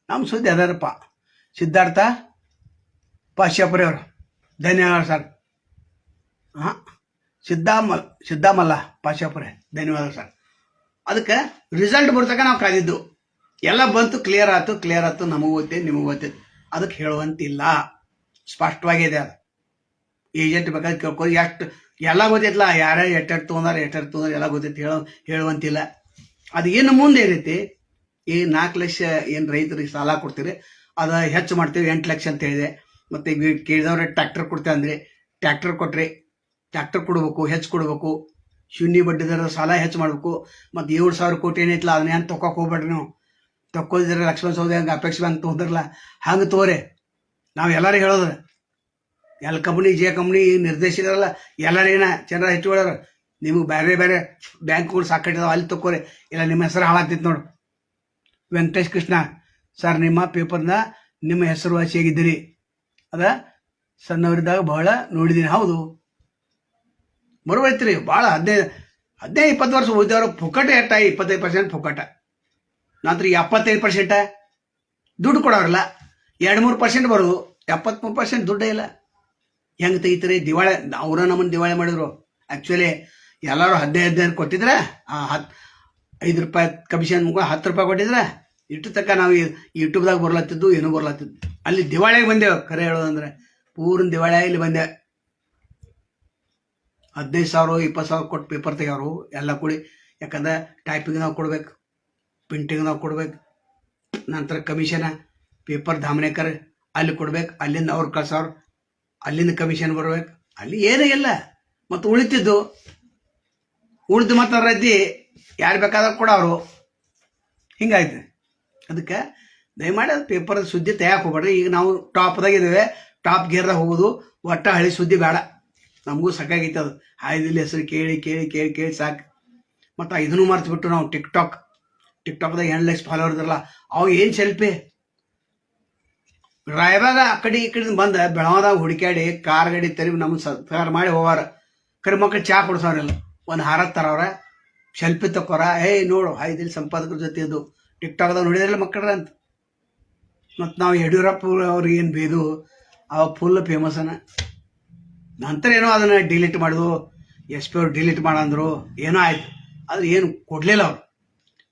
ನಮ್ಮ ಸುದ್ದಿ ಅದಾರಪ್ಪ. ಸಿದ್ಧಾರ್ಥ ಪಾಶ್ಯಾಪುರಿ ಅವರು, ಧನ್ಯವಾದ ಸರ್. ಹಾಂ, ಸಿದ್ದಾಮಲ್ಲ ಪಾಶ್ಯಾಪುರಿ, ಧನ್ಯವಾದ ಸರ್. ಅದಕ್ಕೆ ರಿಸಲ್ಟ್ ಬರ್ತಕ್ಕ ನಾವು ಕಾದಿದ್ದು. ಎಲ್ಲ ಬಂತು, ಕ್ಲಿಯರ್ ಆಯ್ತು, ನಮಗೂ ಗೊತ್ತೈತೆ, ನಿಮಗೂ ಗೊತ್ತೈತೆ. ಅದಕ್ಕೆ ಹೇಳುವಂತಿಲ್ಲ, ಸ್ಪಷ್ಟವಾಗಿದೆ. ಅದು ಏಜೆಂಟ್ ಬೇಕಾದ್ರೆ ಕೇಳ್ಕೊ, ಎಷ್ಟು ಎಲ್ಲ ಗೊತ್ತೈತಲ್ಲ, ಯಾರ್ಯಾರು ಎಷ್ಟೆಷ್ಟು ತೊಗೊಂಡ್ರೆ ಎಲ್ಲ ಗೊತ್ತೈತಿ, ಹೇಳುವಂತಿಲ್ಲ. ಅದು ಏನು ಮುಂದೆ ಏನೈತಿ, ಈ 4 ಲಕ್ಷ ಏನು ರೈತರಿಗೆ ಸಾಲ ಕೊಡ್ತೀರಿ, ಅದು ಹೆಚ್ಚು ಮಾಡ್ತೀವಿ 8 ಲಕ್ಷ ಅಂತ ಹೇಳಿದೆ. ಮತ್ತು ಈಗ ಕೇಳಿದವ್ರೆ ಟ್ರ್ಯಾಕ್ಟರ್ ಕೊಡ್ತೇವೆ ಅಂದರೆ, ಟ್ರ್ಯಾಕ್ಟರ್ ಕೊಟ್ರಿ, ಟ್ರ್ಯಾಕ್ಟರ್ ಕೊಡಬೇಕು, ಹೆಚ್ಚು ಕೊಡಬೇಕು. ಶೂನ್ಯ ಬಡ್ಡಿ ದರ ಸಾಲ ಹೆಚ್ಚು ಮಾಡಬೇಕು. ಮತ್ತು 7,000 ಕೋಟಿ ಏನೈತಲ್ಲ, ಅದನ್ನೇನು ತೊಗೊಕ್ಕೆ ಹೋಗ್ಬೇಡ್ರಿ. ನೀವು ತೊಕ್ಕೋದಿದ್ರೆ ಲಕ್ಷ್ಮಣ ಸೌದಿ ಹಂಗೆ ಅಪೇಕ್ಷೆ ಬ್ಯಾಂಕ್ ತೊಗೊಂಡ್ರಲ್ಲ, ಹಂಗೆ ತೋರಿ. ನಾವು ಎಲ್ಲರೂ ಹೇಳೋದ್ರೆ, ಎಲ್ ಕಂಪ್ನಿ, ಜೆ ಕಂಪ್ನಿ ನಿರ್ದೇಶಕರಲ್ಲ, ಎಲ್ಲರೇನ ಜನರ ಹೆಚ್ಚುಗಳಾರ, ನಿಮಗೆ ಬೇರೆ ಬೇರೆ ಬ್ಯಾಂಕ್ಗಳು ಸಾಕಟ್ಟಿದಾವೆ, ಅಲ್ಲಿ ತಕ್ಕೋರಿ, ಇಲ್ಲ ನಿಮ್ಮ ಹೆಸರು ಹಾಳಾಗ್ತಿತ್ತು ನೋಡು. ವೆಂಕಟೇಶ್ ಕೃಷ್ಣ ಸರ್, ನಿಮ್ಮ ಪೇಪರ್ನ ನಿಮ್ಮ ಹೆಸರು ವಾಸಿಯಾಗಿದ್ದೀರಿ, ಅದ ಸಣ್ಣವರಿದ್ದಾಗ ಬಹಳ ನೋಡಿದ್ದೀನಿ. ಹೌದು, ಬರೋಬೈತ್ರಿ. ಭಾಳ 15-20 ವರ್ಷ ಓದಿದವರು ಪುಕ್ಕಟ ಎಟ್ಟ, 25% ಪುಕ್ಕಟ. ನಂತರ 75% ದುಡ್ಡು ಕೊಡೋರಲ್ಲ, 2-3% ಬರೋದು, 73% ದುಡ್ಡೇ ಇಲ್ಲ. ಹೆಂಗೆ ತೆಗಿತೀರಿ? ದಿವಾಳಿ, ಅವರ ನಮ್ಮನ್ನು ದಿವಾಳಿ ಮಾಡಿದ್ರು. ಆ್ಯಕ್ಚುಲಿ ಎಲ್ಲರೂ 15 ಕೊಟ್ಟಿದ್ರೆ, 5 ರೂಪಾಯಿ ಕಮಿಷನ್ ಮುಖ 10 ರೂಪಾಯಿ ಕೊಟ್ಟಿದ್ರೆ, ಇಷ್ಟು ತನಕ ನಾವು ಯೂಟ್ಯೂಬ್ದಾಗ ಬರ್ಲತ್ತಿದ್ದು, ಏನೂ ಬರ್ಲತ್ತಿದ್ದು. ಅಲ್ಲಿ ದಿವಾಳಿಯಾಗಿ ಬಂದೆವು. ಕರೆ ಹೇಳೋದಂದ್ರೆ ಪೂರ್ಣ ದಿವಾಳಿಯಾಗಿ ಇಲ್ಲಿ ಬಂದೆ. 15,000 20,000 ಕೊಟ್ಟು ಪೇಪರ್ ತೆಗಿಯೋರು ಎಲ್ಲ ಕೂಡಿ. ಯಾಕಂದ್ರೆ ಟೈಪಿಂಗ್ ನಾವು ಕೊಡ್ಬೇಕು, ಪ್ರಿಂಟಿಂಗ್ ನಾವು ಕೊಡ್ಬೇಕು, ನಂತರ ಕಮಿಷನ ಪೇಪರ್ ಧಾಮನೇಕರ್ ಅಲ್ಲಿ ಕೊಡ್ಬೇಕು, ಅಲ್ಲಿಂದ ಅವ್ರು ಕಳ್ಸೋರು, ಅಲ್ಲಿಂದ ಕಮಿಷನ್ ಬರ್ಬೇಕು. ಅಲ್ಲಿ ಏನೂ ಇಲ್ಲ. ಮತ್ತು ಉಳಿತಿದ್ದು ಮತ್ತು ರದ್ದಿ ಯಾರು ಬೇಕಾದಾಗ ಕೊಡೋರು, ಹಿಂಗಾಯ್ತು. ಅದಕ್ಕೆ ದಯಮಾಡಿ ಅದು ಪೇಪರ್ ಸುದ್ದಿ ತೆಗಿಯಕ್ಕೆ ಹೋಗ್ಬೇಡ್ರಿ. ಈಗ ನಾವು ಟಾಪ್ದಾಗಿದ್ದೇವೆ, ಟಾಪ್ ಗೇರ್ದಾಗ ಹೋಗೋದು. ಒಟ್ಟ ಹಳಿ ಸುದ್ದಿ ಬೇಡ, ನಮಗೂ ಸಾಕಾಗೈತೆ. ಅದು ಹಾಯ್ದಿಲ್ಲ ಹೆಸರು ಕೇಳಿ ಕೇಳಿ ಕೇಳಿ ಕೇಳಿ ಸಾಕು. ಮತ್ತು ಇದನ್ನು ಮರ್ತ್ಬಿಟ್ಟು ನಾವು ಟಿಕ್ಟಾಕ್ದಾಗ 8 ಲಕ್ಷ ಫಾಲೋವರ್ ಇದ್ರಲ್ಲ, ಅವು ಏನು ಸೆಲ್ಫಿ. ರಾಯಬಾಗ ಆ ಕಡೆ ಈ ಕಡೆ ಬಂದು ಬೆಳಗಾವದಾಗ ಹುಡುಕ್ಯಾಡಿ ಕಾರ್ ಗಾಡಿ ತರಿ ನಮ್ಮ ಸರ್ಕಾರ ಮಾಡಿ ಹೋಗಾರ. ಕರಿ ಮಕ್ಕಳು ಚಹಾ ಕೊಡ್ಸೋರಿಲ್ಲ, ಒಂದು ಹಾರ ತರೋರ, ಸೆಲ್ಫಿ ತಕ್ಕೋರ. ನೋಡು ಹಾಯ್ದಿಲ್ಲ ಸಂಪಾದಕರ ಜೊತೆ ಇದು ಟಿಕ್ಟಾಕ್ದಾಗ ನೋಡಿದ್ರಲ್ಲ ಮಕ್ಕಳ್ರ ಅಂತ. ಮತ್ತು ನಾವು ಯಡಿಯೂರಪ್ಪ ಅವ್ರಿಗೆ ಏನು ಬೇದು, ಅವಾಗ ಫುಲ್ ಫೇಮಸನ. ನಂತರ ಏನೋ ಅದನ್ನು ಡಿಲೀಟ್ ಮಾಡಿದ್ರು, SP ಅವ್ರು ಡಿಲೀಟ್ ಮಾಡಂದ್ರು, ಏನೋ ಆಯ್ತು. ಅದು ಏನು ಕೊಡಲಿಲ್ಲ ಅವ್ರು.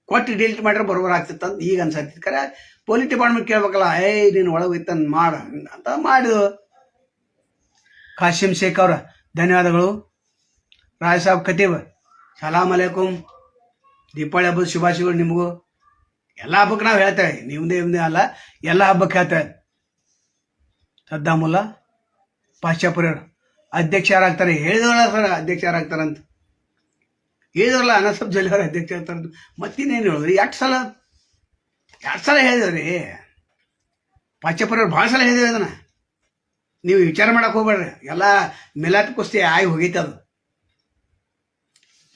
ಕೊಟ್ಟು ಡಿಲೀಟ್ ಮಾಡಿದ್ರೆ ಬರೋಬರ್ ಆಗ್ತಿತ್ತು ಅಂತ ಈಗ ಅನ್ಸತ್ತಿತ್ತು. ಕರೆ ಪೊಲೀಸ್ ಡಿಪಾರ್ಟ್ಮೆಂಟ್ ಕೇಳ್ಬೇಕಲ್ಲ, ನೀನು ಒಳಗೆ ಹೋಯ್ತಂದು ಮಾಡ ಅಂತ ಮಾಡಿದ್ರು. ಕಾಸಿಂ ಶೇಖ್ ಅವ್ರ ಧನ್ಯವಾದಗಳು. ರಾಯ್ ಸಾಬ್ ಖತೀಬ್ ಸಲಾಮ್ ಅಲೈಕುಮ್. ದೀಪಾವಳಿ ಹಬ್ಬದ ಶುಭಾಶಯಗಳು ನಿಮಗೂ. ಎಲ್ಲ ಹಬ್ಬಕ್ಕೆ ನಾವು ಹೇಳ್ತೇವೆ, ನಿಮ್ಮದೇ ಅಲ್ಲ, ಎಲ್ಲ ಹಬ್ಬಕ್ಕೆ ಹೇಳ್ತೇವೆ. ಸದ್ದಾಮುಲ್ಲಾ ಪಾಶ್ಚಾಪುರಿ ಅವರು ಅಧ್ಯಕ್ಷ ಯಾರಾಗ್ತಾರೆ ಹೇಳಿದವಲ್ಲ ಸರ್, ಅಧ್ಯಕ್ಷ ಯಾರಾಗ್ತಾರಂತ ಹೇಳಿದವರಲ್ಲ. ಅನಸಬ್ ಜಲಿ ಅವ್ರ ಅಧ್ಯಕ್ಷ ಆಗ್ತಾರಂತ. ಮತ್ತಿನ್ನೇನು ಹೇಳಿದ್ರಿ? 2 ಸಲ ಹೇಳಿದವ್ರಿ. ಪಾಶ್ಚಾಪುರಿ ಅವ್ರು ಭಾಳ ಸಲ ಹೇಳಿದೇವೆ. ಅದನ್ನು ನೀವು ವಿಚಾರ ಮಾಡಕ್ಕೆ ಹೋಗ್ಬೇಡ್ರಿ. ಎಲ್ಲ ಮಿಲಾತ್ ಕುಸ್ತಿ ಆಗಿ ಹೋಗೈತೆ. ಅದು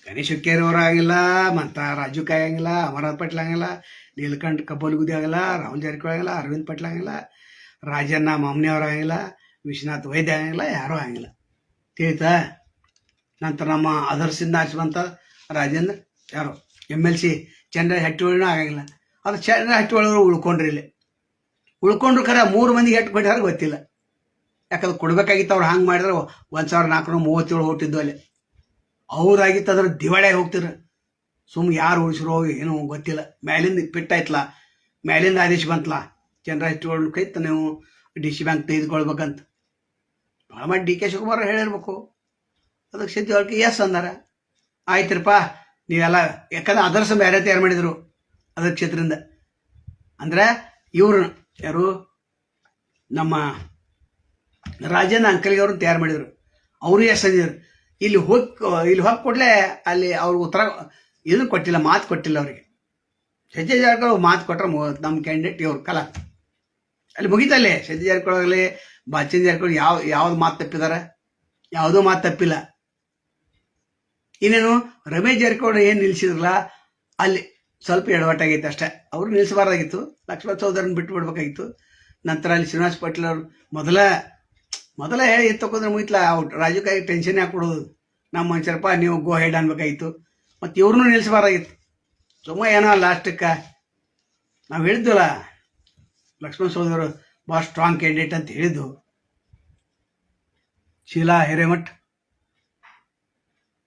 ಗಣೇಶ್ ಹುಕ್ಕೇರಿ ಅವರು ಆಗಿಲ್ಲ, ಮತ್ತು ರಾಜು ಕಾಯಿ ಆಗಿಲ್ಲ, ಅಮರನಾಥ್ ಪಾಟೀಲ್ ಆಗಿಲ್ಲ, ನೀಲಕಂಠ್ ಕಬ್ಬಲ್ಗುದಿ ಆಗಿಲ್ಲ, ರಾಹುಲ್ ಜಾರಕಿಹೊಳಿ ಆಗಿಲ್ಲ, ಅರವಿಂದ್ ಪಾಟೀಲ್ ಆಗಿಲ್ಲ, ರಾಜಣ್ಣ ಮಾಮನಿ ಅವ್ರು ಆಗಿಲ್ಲ, ವಿಶ್ವನಾಥ್ ವೈದ್ಯ ಆಗಿಲ್ಲ, ಯಾರೂ ಆಗಿಲ್ಲ. ತಿಳಿತಾ? ನಂತರ ನಮ್ಮ ಅದರ್ಸಿಂದ ಆಚೆ ಬಂತ ರಾಜೇಂದ್ರ ಯಾರು MLC ಚಂದ್ರ ಹಟ್ಟಿಗಳಿನೂ ಆಗಂಗಿಲ್ಲ. ಅದು ಚಂದ್ರ ಹಟ್ಟಿಯೊಳಗರು ಉಳ್ಕೊಂಡ್ರಿ. ಇಲ್ಲಿ ಉಳ್ಕೊಂಡ್ರು ಖರೆ 3 ಮಂದಿಗೆ ಹೆಟ್ಟು ಕೊಟ್ಟಾರ ಗೊತ್ತಿಲ್ಲ. ಯಾಕಂದ್ರೆ ಕೊಡ್ಬೇಕಾಗಿತ್ತು. ಅವ್ರು ಹಂಗೆ ಮಾಡಿದ್ರೆ 1,437 ಹೊಟ್ಟಿದ್ದು ಅಲ್ಲಿ. ಅವ್ರಾಗಿತ್ತು ಅದ್ರ ದಿವಾಳಿಯಾಗಿ ಹೋಗ್ತಿರ. ಸುಮ್ಮನೆ ಯಾರು ಉಳಿಸಿರೋ ಏನೋ ಗೊತ್ತಿಲ್ಲ. ಮ್ಯಾಲಿಂದ ಪಿಟ್ಟಾಯ್ತಲ್ಲ, ಮ್ಯಾಲಿಂದ ಆದೇಶ ಬಂತಲ್ಲ, ಚಂದ್ರ ಹಟ್ಟಿಗಳನ್ನ ಕೈತ ನೀವು DC ಬ್ಯಾಂಕ್ ತೆಗೆದುಕೊಳ್ಬೇಕಂತ. ಭಾಳ ಮಾಡಿ DK ಶಿವಕುಮಾರ್ ಹೇಳಿರ್ಬೇಕು. ಅದಕ್ಕೆ ಸಿದ್ಧಿ ಎಸ್ ಅಂದಾರ. ಆಯ್ತರಪ್ಪ ನೀವೆಲ್ಲ, ಯಾಕಂದ್ರೆ ಅದರ್ಸ ಬೇರೆ ತಯಾರು ಮಾಡಿದರು ಅದ್ರ ಕ್ಷೇತ್ರದಿಂದ. ಅಂದ್ರೆ ಇವರು ಯಾರು ನಮ್ಮ ರಾಜೇಂದ್ರ ಅಂಕಲ್ಗೆ ಅವ್ರನ್ನ ತಯಾರು ಮಾಡಿದರು. ಅವರು ಎಸ್ ಅಂದಿದ್ರು. ಇಲ್ಲಿ ಹೋಗಿ ಕೊಡಲೇ ಅಲ್ಲಿ ಅವ್ರಿಗೆ ಉತ್ತರ ಇದನ್ನು ಕೊಟ್ಟಿಲ್ಲ, ಮಾತು ಕೊಟ್ಟಿಲ್ಲ ಅವರಿಗೆ. ಸಜ್ಜೆ ಜಾರಕಿಹೊಳಿ ಮಾತು ಕೊಟ್ಟರೆ ನಮ್ಮ ಕ್ಯಾಂಡಿಡೇಟ್ ಇವ್ರು ಕಲ ಅಲ್ಲಿ ಮುಗಿತಲ್ಲೇ. ಸಜ್ಜೆ ಜಾರಕಿಹೊಳಿ ಆಗಲಿ, ಬಾಚಿನ್ ಜಾರಕಿಹೊಳಿ ಯಾವ್ದು ಮಾತು ತಪ್ಪಿದಾರೆ? ಯಾವುದೂ ಮಾತು ತಪ್ಪಿಲ್ಲ. ಇನ್ನೇನು ರಮೇಶ್ ಜಾರಕಿಹೊಳಿ ಏನು ನಿಲ್ಸಿದ್ರಲ್ಲ, ಅಲ್ಲಿ ಸ್ವಲ್ಪ ಎಡವಟ್ಟಾಗೈತೆ ಅಷ್ಟೇ. ಅವರು ನಿಲ್ಲಿಸಬಾರ್ದಾಗಿತ್ತು, ಲಕ್ಷ್ಮಣ ಸೌದರನ್ನ ಬಿಟ್ಟು ಬಿಡ್ಬೇಕಾಗಿತ್ತು. ನಂತರ ಅಲ್ಲಿ ಶ್ರೀನಿವಾಸ್ ಪಾಟೀಲ್ ಅವರು ಮೊದಲ ಮೊದಲೇ ಹೇಳಿ ಎತ್ತು ತಗೊಂಡ್ರೆ ಮುಗಿತ್ಲ ಔಟ್ ರಾಜಕಾಯಿ ಟೆನ್ಷನ್ ಯಾಕೆ ಕೊಡೋದು ನಮ್ಮ ಮನುಷ್ಯರಪ್ಪ ನೀವು ಗೋ ಹೆಡ್ ಅನ್ಬೇಕಾಗಿತ್ತು ಮತ್ತು ಇವ್ರನ್ನೂ ನಿಲ್ಲಿಸಬಾರಾಗಿತ್ತು ಸುಮ್ಮ ಏನೋ ಲಾಸ್ಟಕ್ಕೆ ನಾವು ಹೇಳಿದ್ವಲ್ಲ ಲಕ್ಷ್ಮಣ ಸಹೋದರರು ಭಾಳ ಸ್ಟ್ರಾಂಗ್ ಕ್ಯಾಂಡಿಡೇಟ್ ಅಂತ ಹೇಳಿದ್ದು. ಶೀಲಾ ಹಿರೇಮಠ್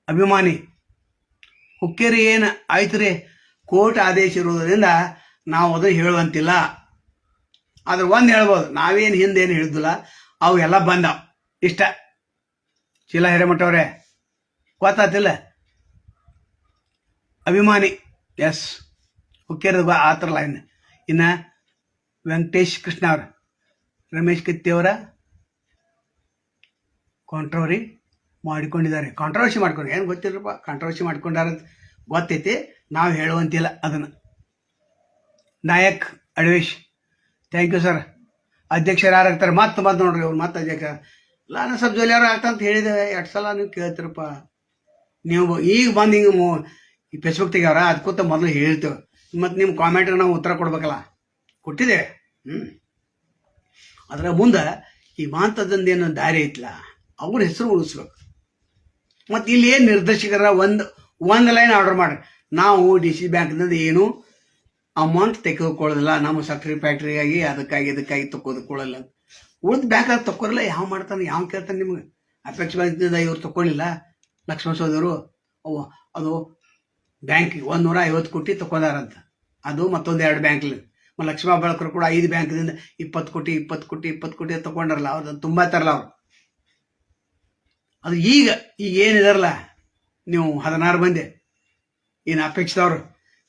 ಅಭಿಮಾನಿ ಹುಕ್ಕೇರಿ ಏನು ಆಯ್ತು ರೀ, ಕೋರ್ಟ್ ಆದೇಶ ಇರೋದ್ರಿಂದ ನಾವು ಅದನ್ನು ಹೇಳುವಂತಿಲ್ಲ. ಆದ್ರೆ ಒಂದು ಹೇಳ್ಬೋದು, ನಾವೇನು ಹಿಂದೇನು ಹೇಳಿದ್ದಿಲ್ಲ, ಅವು ಎಲ್ಲ ಬಂದವು ಇಷ್ಟ. ಶೀಲಾ ಹಿರೇಮಠ ಅವರೇ ಗೊತ್ತಾತಿಲ್ಲ, ಅಭಿಮಾನಿ ಎಸ್ ಹುಕ್ಕೇರಿದ ಆ ಥರ ಲೈನ್. ಇನ್ನು ವೆಂಕಟೇಶ್ ಕೃಷ್ಣ ಅವ್ರ ರಮೇಶ್ ಕತ್ತಿ ಅವರ ಕಾಂಟ್ರವರಿ ಮಾಡಿಕೊಂಡಿದ್ದಾರೆ. ಕಾಂಟ್ರವರ್ಸಿ ಮಾಡ್ಕೊಂಡು ಏನು ಗೊತ್ತಿಲ್ಲಪ್ಪ, ಕಾಂಟ್ರವರ್ಸಿ ಮಾಡ್ಕೊಂಡಾರ ಗೊತ್ತೈತಿ, ನಾವು ಹೇಳುವಂತಿಲ್ಲ ಅದನ್ನು. Nayak Advesh thank you sir. ಅಧ್ಯಕ್ಷರು ಯಾರು ಆಗ್ತಾರೆ ಮತ್ತೆ ನೋಡ್ರಿ ಅವ್ರು ಮತ್ತೆ ಅಧ್ಯಕ್ಷ ಲಾನ ಸಬ್ ಜೋಲಿ ಅವ್ರು ಆಗ್ತಂತ ಹೇಳಿದ್ದೇವೆ 2 ಸಲ ನೀವು ಕೇಳ್ತೀರಪ್ಪ. ನೀವು ಈಗ ಬಂದು ಹಿಂಗೆ ಈ ಫೇಸ್ಬುಕ್ ತೆಗ್ಯಾವ್ರ ಅದಕ್ಕೂತ ಮೊದಲು ಹೇಳ್ತೇವೆ, ಮತ್ತು ನಿಮ್ಮ ಕಾಮೆಂಟ್ಗೆ ನಾವು ಉತ್ತರ ಕೊಡ್ಬೇಕಲ್ಲ, ಕೊಟ್ಟಿದ್ದೇವೆ. ಅದರ ಮುಂದೆ ಈ ಮಾಂತದಂದೇನು ದಾರಿ ಐತಲ್ಲ ಅವ್ರ ಹೆಸರು ಉಳಿಸ್ಬೇಕು. ಮತ್ತು ಇಲ್ಲಿ ಏನು ನಿರ್ದೇಶಕರ ಒಂದು ಲೈನ್ ಆರ್ಡರ್ ಮಾಡಿ, ನಾವು DC ಬ್ಯಾಂಕ್ನಿಂದ ಏನು ಅಮೌಂಟ್ ತೆಗೆದುಕೊಳ್ಳೋದಿಲ್ಲ, ನಮ್ಮ ಸಕ್ಕರೆ ಫ್ಯಾಕ್ಟ್ರಿಗಾಗಿ ಅದಕ್ಕಾಗಿ ಇದಕ್ಕಾಗಿ ತೆಗೆದುಕೊಳ್ಳಲ್ಲ. ಉಳಿದ ಬ್ಯಾಂಕಾಗಿ ತಕ್ಕೋರಿಲ್ಲ, ಯಾವ ಮಾಡ್ತಾನೆ ಯಾವ ಕೇಳ್ತಾನೆ ನಿಮ್ಗೆ. ಅಪೆಕ್ಸ್ ಬ್ಯಾಂಕ್ನಿಂದ ಇವ್ರು ತಗೊಳ್ಳಿಲ್ಲ ಲಕ್ಷ್ಮಣ ಸಹೋದರರು, ಅದು ಬ್ಯಾಂಕಿಗೆ 150 ಕೋಟಿ ತಗೊಂಡಾರಂತ, ಅದು ಮತ್ತೊಂದು 2 ಬ್ಯಾಂಕ್ಲಿ. ಲಕ್ಷ್ಮಣ ಬೆಳಕರು ಕೂಡ 5 ಬ್ಯಾಂಕ್ದಿಂದ 20 ಕೋಟಿ ತಗೊಂಡಾರಲ್ಲ, ಅವ್ರದ್ದು ತುಂಬ ತರಲ್ಲ ಅವರು. ಅದು ಈಗ ಏನಿದಾರಲ್ಲ ನೀವು 16 ಮಂದಿ ಏನು ಅಪೇಕ್ಷದವ್ರು,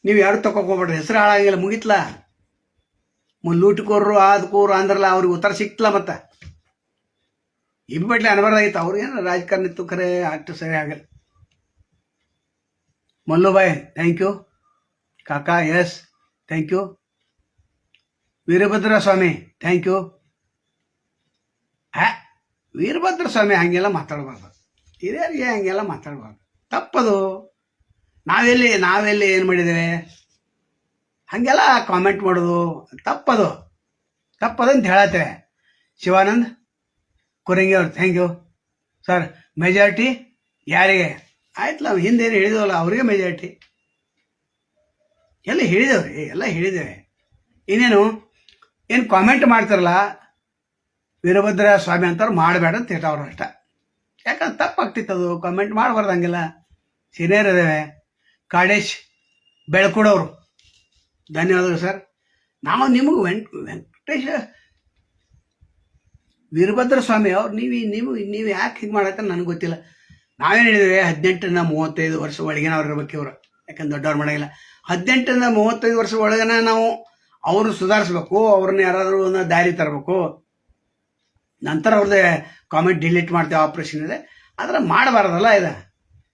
ನೀವು ಯಾರು ತಗೋಬೇಡ್ರಿ, ಹೆಸರು ಹಾಳಾಗಿಲ್ಲ, ಮುಗಿತ್ಲ. ಲೂಟಿಕೋರು ಆದ್ಕೋರು ಅಂದ್ರಲ್ಲ, ಅವ್ರಿಗೆ ಉತ್ತರ ಸಿಕ್ತಲ್ಲ. ಮತ್ತು ಇಬ್ಬಟ್ಲೆ ಅನ್ಬಾರ್ದಾಗಿತ್ತು, ಅವ್ರಿಗೇನು ರಾಜಕಾರಣ ಇತ್ತು, ಖರೆ ಅಷ್ಟು ಸರಿ ಆಗಲ್ಲ. Mallubai thank you. ಕಾಕಾ yes thank you. Veerabhadra Swamy thank you. Veerabhadra Swamy ಹಂಗೆಲ್ಲ ಮಾತಾಡಬಾರ್ದು, ಹಿರಿಯರಿಗೆ ಹಂಗೆಲ್ಲ ಮಾತಾಡಬಾರ್ದು, ತಪ್ಪದು. ನಾವೆಲ್ಲಿ ಏನು ಮಾಡಿದ್ದೇವೆ ಹಾಗೆಲ್ಲ ಕಾಮೆಂಟ್ ಮಾಡೋದು ತಪ್ಪದು ಅಂತ ಹೇಳತ್ತೇವೆ. ಶಿವಾನಂದ್ ಕುರಂಗಿ ಅವ್ರು ಥ್ಯಾಂಕ್ ಯು ಸರ್. ಮೆಜಾರಿಟಿ ಯಾರಿಗೆ ಆಯ್ತಲ್ಲ, ಹಿಂದೇನು ಹೇಳಿದವಲ್ಲ ಅವ್ರಿಗೆ ಮೆಜಾರಿಟಿ ಎಲ್ಲ ಹೇಳಿದ್ದೇವೆ. ಇನ್ನೇನು ಏನು ಕಾಮೆಂಟ್ ಮಾಡ್ತಾರಲ್ಲ ವೀರಭದ್ರ ಸ್ವಾಮಿ ಅಂತವ್ರು ಮಾಡಬೇಡ ಅಂತ ಹೇಳ್ತಾವ್ರು ಅಷ್ಟ. ಯಾಕಂದ್ರೆ ತಪ್ಪಾಗ್ತಿತ್ತು, ಅದು ಕಾಮೆಂಟ್ ಮಾಡಬಾರ್ದು, ಹಂಗೆಲ್ಲ ಸೀನಿಯರ್ ಇದ್ದೇವೆ. ಕಾಡೇಶ್ ಬೆಳ್ಕೊಡೋರು ಧನ್ಯವಾದಗಳು ಸರ್. ನಾವು ನಿಮಗೆ ವೆಂಕಟೇಶ ವೀರಭದ್ರ ಸ್ವಾಮಿ ಅವ್ರು ನೀವು ಯಾಕೆ ಹಿಂಗೆ ಮಾಡತ್ತೆ ನನಗೆ ಗೊತ್ತಿಲ್ಲ. ನಾವೇನು ಹೇಳಿದ್ದೇವೆ 18ರಿಂದ 35 ವರ್ಷ ಒಳಗಿನವ್ರು ಇರ್ಬೇಕು ಇವರು, ಯಾಕಂದ್ರೆ ದೊಡ್ಡವ್ರು ಮಾಡೋಂಗಿಲ್ಲ. 18ರಿಂದ 35 ವರ್ಷ ಒಳಗನ ನಾವು ಅವರು ಸುಧಾರಿಸ್ಬೇಕು, ಅವ್ರನ್ನ ಯಾರಾದರೂ ಒಂದು ದಾರಿ ತರಬೇಕು. ನಂತರ ಅವ್ರದ್ದೇ ಕಾಮೆಂಟ್ ಡಿಲೀಟ್ ಮಾಡ್ತೇವೆ, ಆಪ್ರೇಷನ್ ಇದೆ. ಆದರೆ ಮಾಡಬಾರ್ದಲ್ಲ,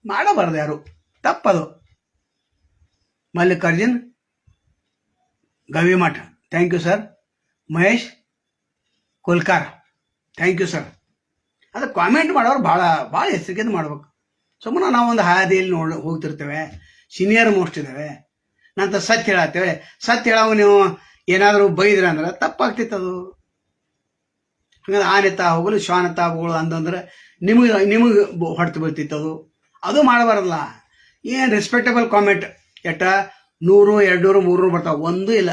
ಮಾಡಬಾರ್ದು ಯಾರು, ತಪ್ಪದು. Mallikarjun Gavimath thank you sir. Mahesh Kolkar thank you sir. ಅದು ಕಾಮೆಂಟ್ ಮಾಡೋರು ಭಾಳ ಎಚ್ಚರಿಕೆಯಿಂದ ಮಾಡ್ಬೇಕು. ಸುಮ್ಮನೆ ನಾವೊಂದು ಹಾದಿಯಲ್ಲಿ ಹೋಗ್ತಿರ್ತೇವೆ, ಸೀನಿಯರ್ ಮೋಸ್ಟ್ ಇದ್ದೇವೆ, ನಂತರ ಸತ್ಯ ಹೇಳತ್ತೇವೆ. ಸತ್ಯ ಹೇಳೋ ನೀವು ಏನಾದರೂ ಬೈದ್ರೆ ಅಂದ್ರೆ ತಪ್ಪಾಗ್ತಿತ್ತು. ಅದು ಹಂಗಂದ್ರೆ ಆನೆತ್ತಾ ಹೋಗಲು ಶ್ವಾನತ್ತಾ ಹೋಗಲು ಅಂತಂದ್ರೆ ನಿಮಗೆ ಹೊಡೆತು ಬೀಳ್ತಿತ್ತು. ಅದು ಮಾಡಬಾರ್ದಲ್ಲ. ಏನು ರೆಸ್ಪೆಕ್ಟಬಲ್ ಕಾಮೆಂಟ್ 100, 200, 300 ಬರ್ತಾವೆ, ಒಂದು ಇಲ್ಲ,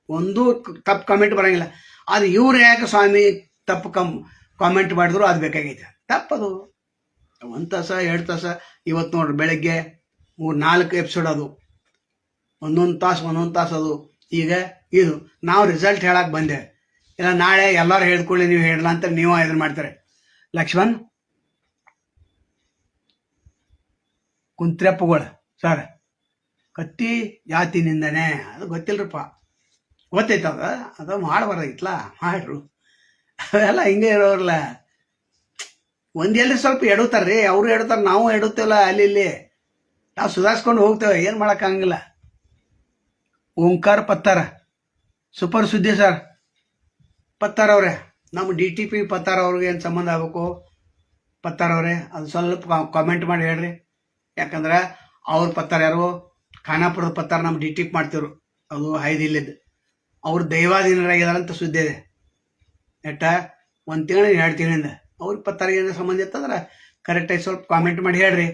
ಒಂದು ತಪ್ಪು ಕಾಮೆಂಟ್ ಬರೋಂಗಿಲ್ಲ. ಆದರೆ ಇವ್ರು ಯಾಕೆ ಸ್ವಾಮಿ ತಪ್ಪು ಕಾಮೆಂಟ್ ಮಾಡಿದ್ರು ಅದು ಬೇಕಾಗೈತೆ, ತಪ್ಪದು. 1 ತಾಸು 2 ತಾಸು ಇವತ್ತು ನೋಡ್ರಿ ಬೆಳಗ್ಗೆ 3-4 ಎಪಿಸೋಡ್, ಅದು ಒಂದೊಂದು ತಾಸು ಅದು. ಈಗ ಇದು ನಾವು ರಿಸಲ್ಟ್ ಹೇಳಕ್ಕೆ ಬಂದೆ, ಇಲ್ಲ ನಾಳೆ ಎಲ್ಲರೂ ಹೇಳ್ಕೊಳ್ಳಿ ನೀವು ಹೇಳಲ್ಲ ಅಂತ ನೀವು ಇದನ್ನು ಮಾಡ್ತಾರೆ. ಲಕ್ಷ್ಮಣ್ ಕುಂತ್ರೆಪ್ಪಗಳು ಸರ್, ಕತ್ತಿ ಜಾತಿನಿಂದನೇ ಅದು ಗೊತ್ತಿಲ್ಲರಪ್ಪ, ಗೊತ್ತೈತೆ ಅದು ಮಾಡಬಾರ್ದಾಗಿತ್ತಲ್ಲ, ಮಾಡ್ರು. ಅವೆಲ್ಲ ಹಿಂಗೆ ಇರೋರಲ್ಲ, ಒಂದೆಲ್ಲಿ ಸ್ವಲ್ಪ ಎಡುತ್ತಾರ್ರಿ, ಅವರು ಎಡುತ್ತಾರೆ, ನಾವು ಎಡುತ್ತೇವಲ್ಲ, ಅಲ್ಲಿ ಇಲ್ಲಿ ನಾವು ಸುಧಾರಿಸ್ಕೊಂಡು ಹೋಗ್ತೇವೆ, ಏನು ಮಾಡೋಕ್ಕಾಗಂಗಿಲ್ಲ. ಓಂಕಾರ ಪತ್ತಾರ ಸೂಪರ್ ಸುದ್ದಿ ಸರ್. ಪತ್ತಾರ ಅವರೇ, ನಮ್ಮ DTP ಪತ್ತಾರ ಅವ್ರಿಗೆ ಏನು ಸಂಬಂಧ ಆಗಬೇಕು? ಪತ್ತಾರ ಅವರೇ ಅದು ಸ್ವಲ್ಪ ಕಾಮೆಂಟ್ ಮಾಡಿ ಹೇಳ್ರಿ. ಯಾಕಂದ್ರೆ ಅವ್ರ ಪತ್ತಾರ ಯಾರು ಖಾನಾಪುರದ ಪತ್ತಾರ ನಮ್ಮ DTP ಮಾಡ್ತಿದ್ರು, ಅದು ಹೈದಿಲ್ಲಿದ್ದು. ಅವ್ರು ದೈವಾಧೀನರಾಗಿದಾರಂತ ಸುದ್ದಿ ಇದೆ. 1 ತಿಂಗಳು 2 ತಿಂಗಳಿಂದ ಅವ್ರಿಗೆ 26 ಏನೋ ಸಂಬಂಧ ಇತ್ತಂದ್ರೆ ಕರೆಕ್ಟಾಗಿ ಸ್ವಲ್ಪ ಕಾಮೆಂಟ್ ಮಾಡಿ ಹೇಳ್ರಿ.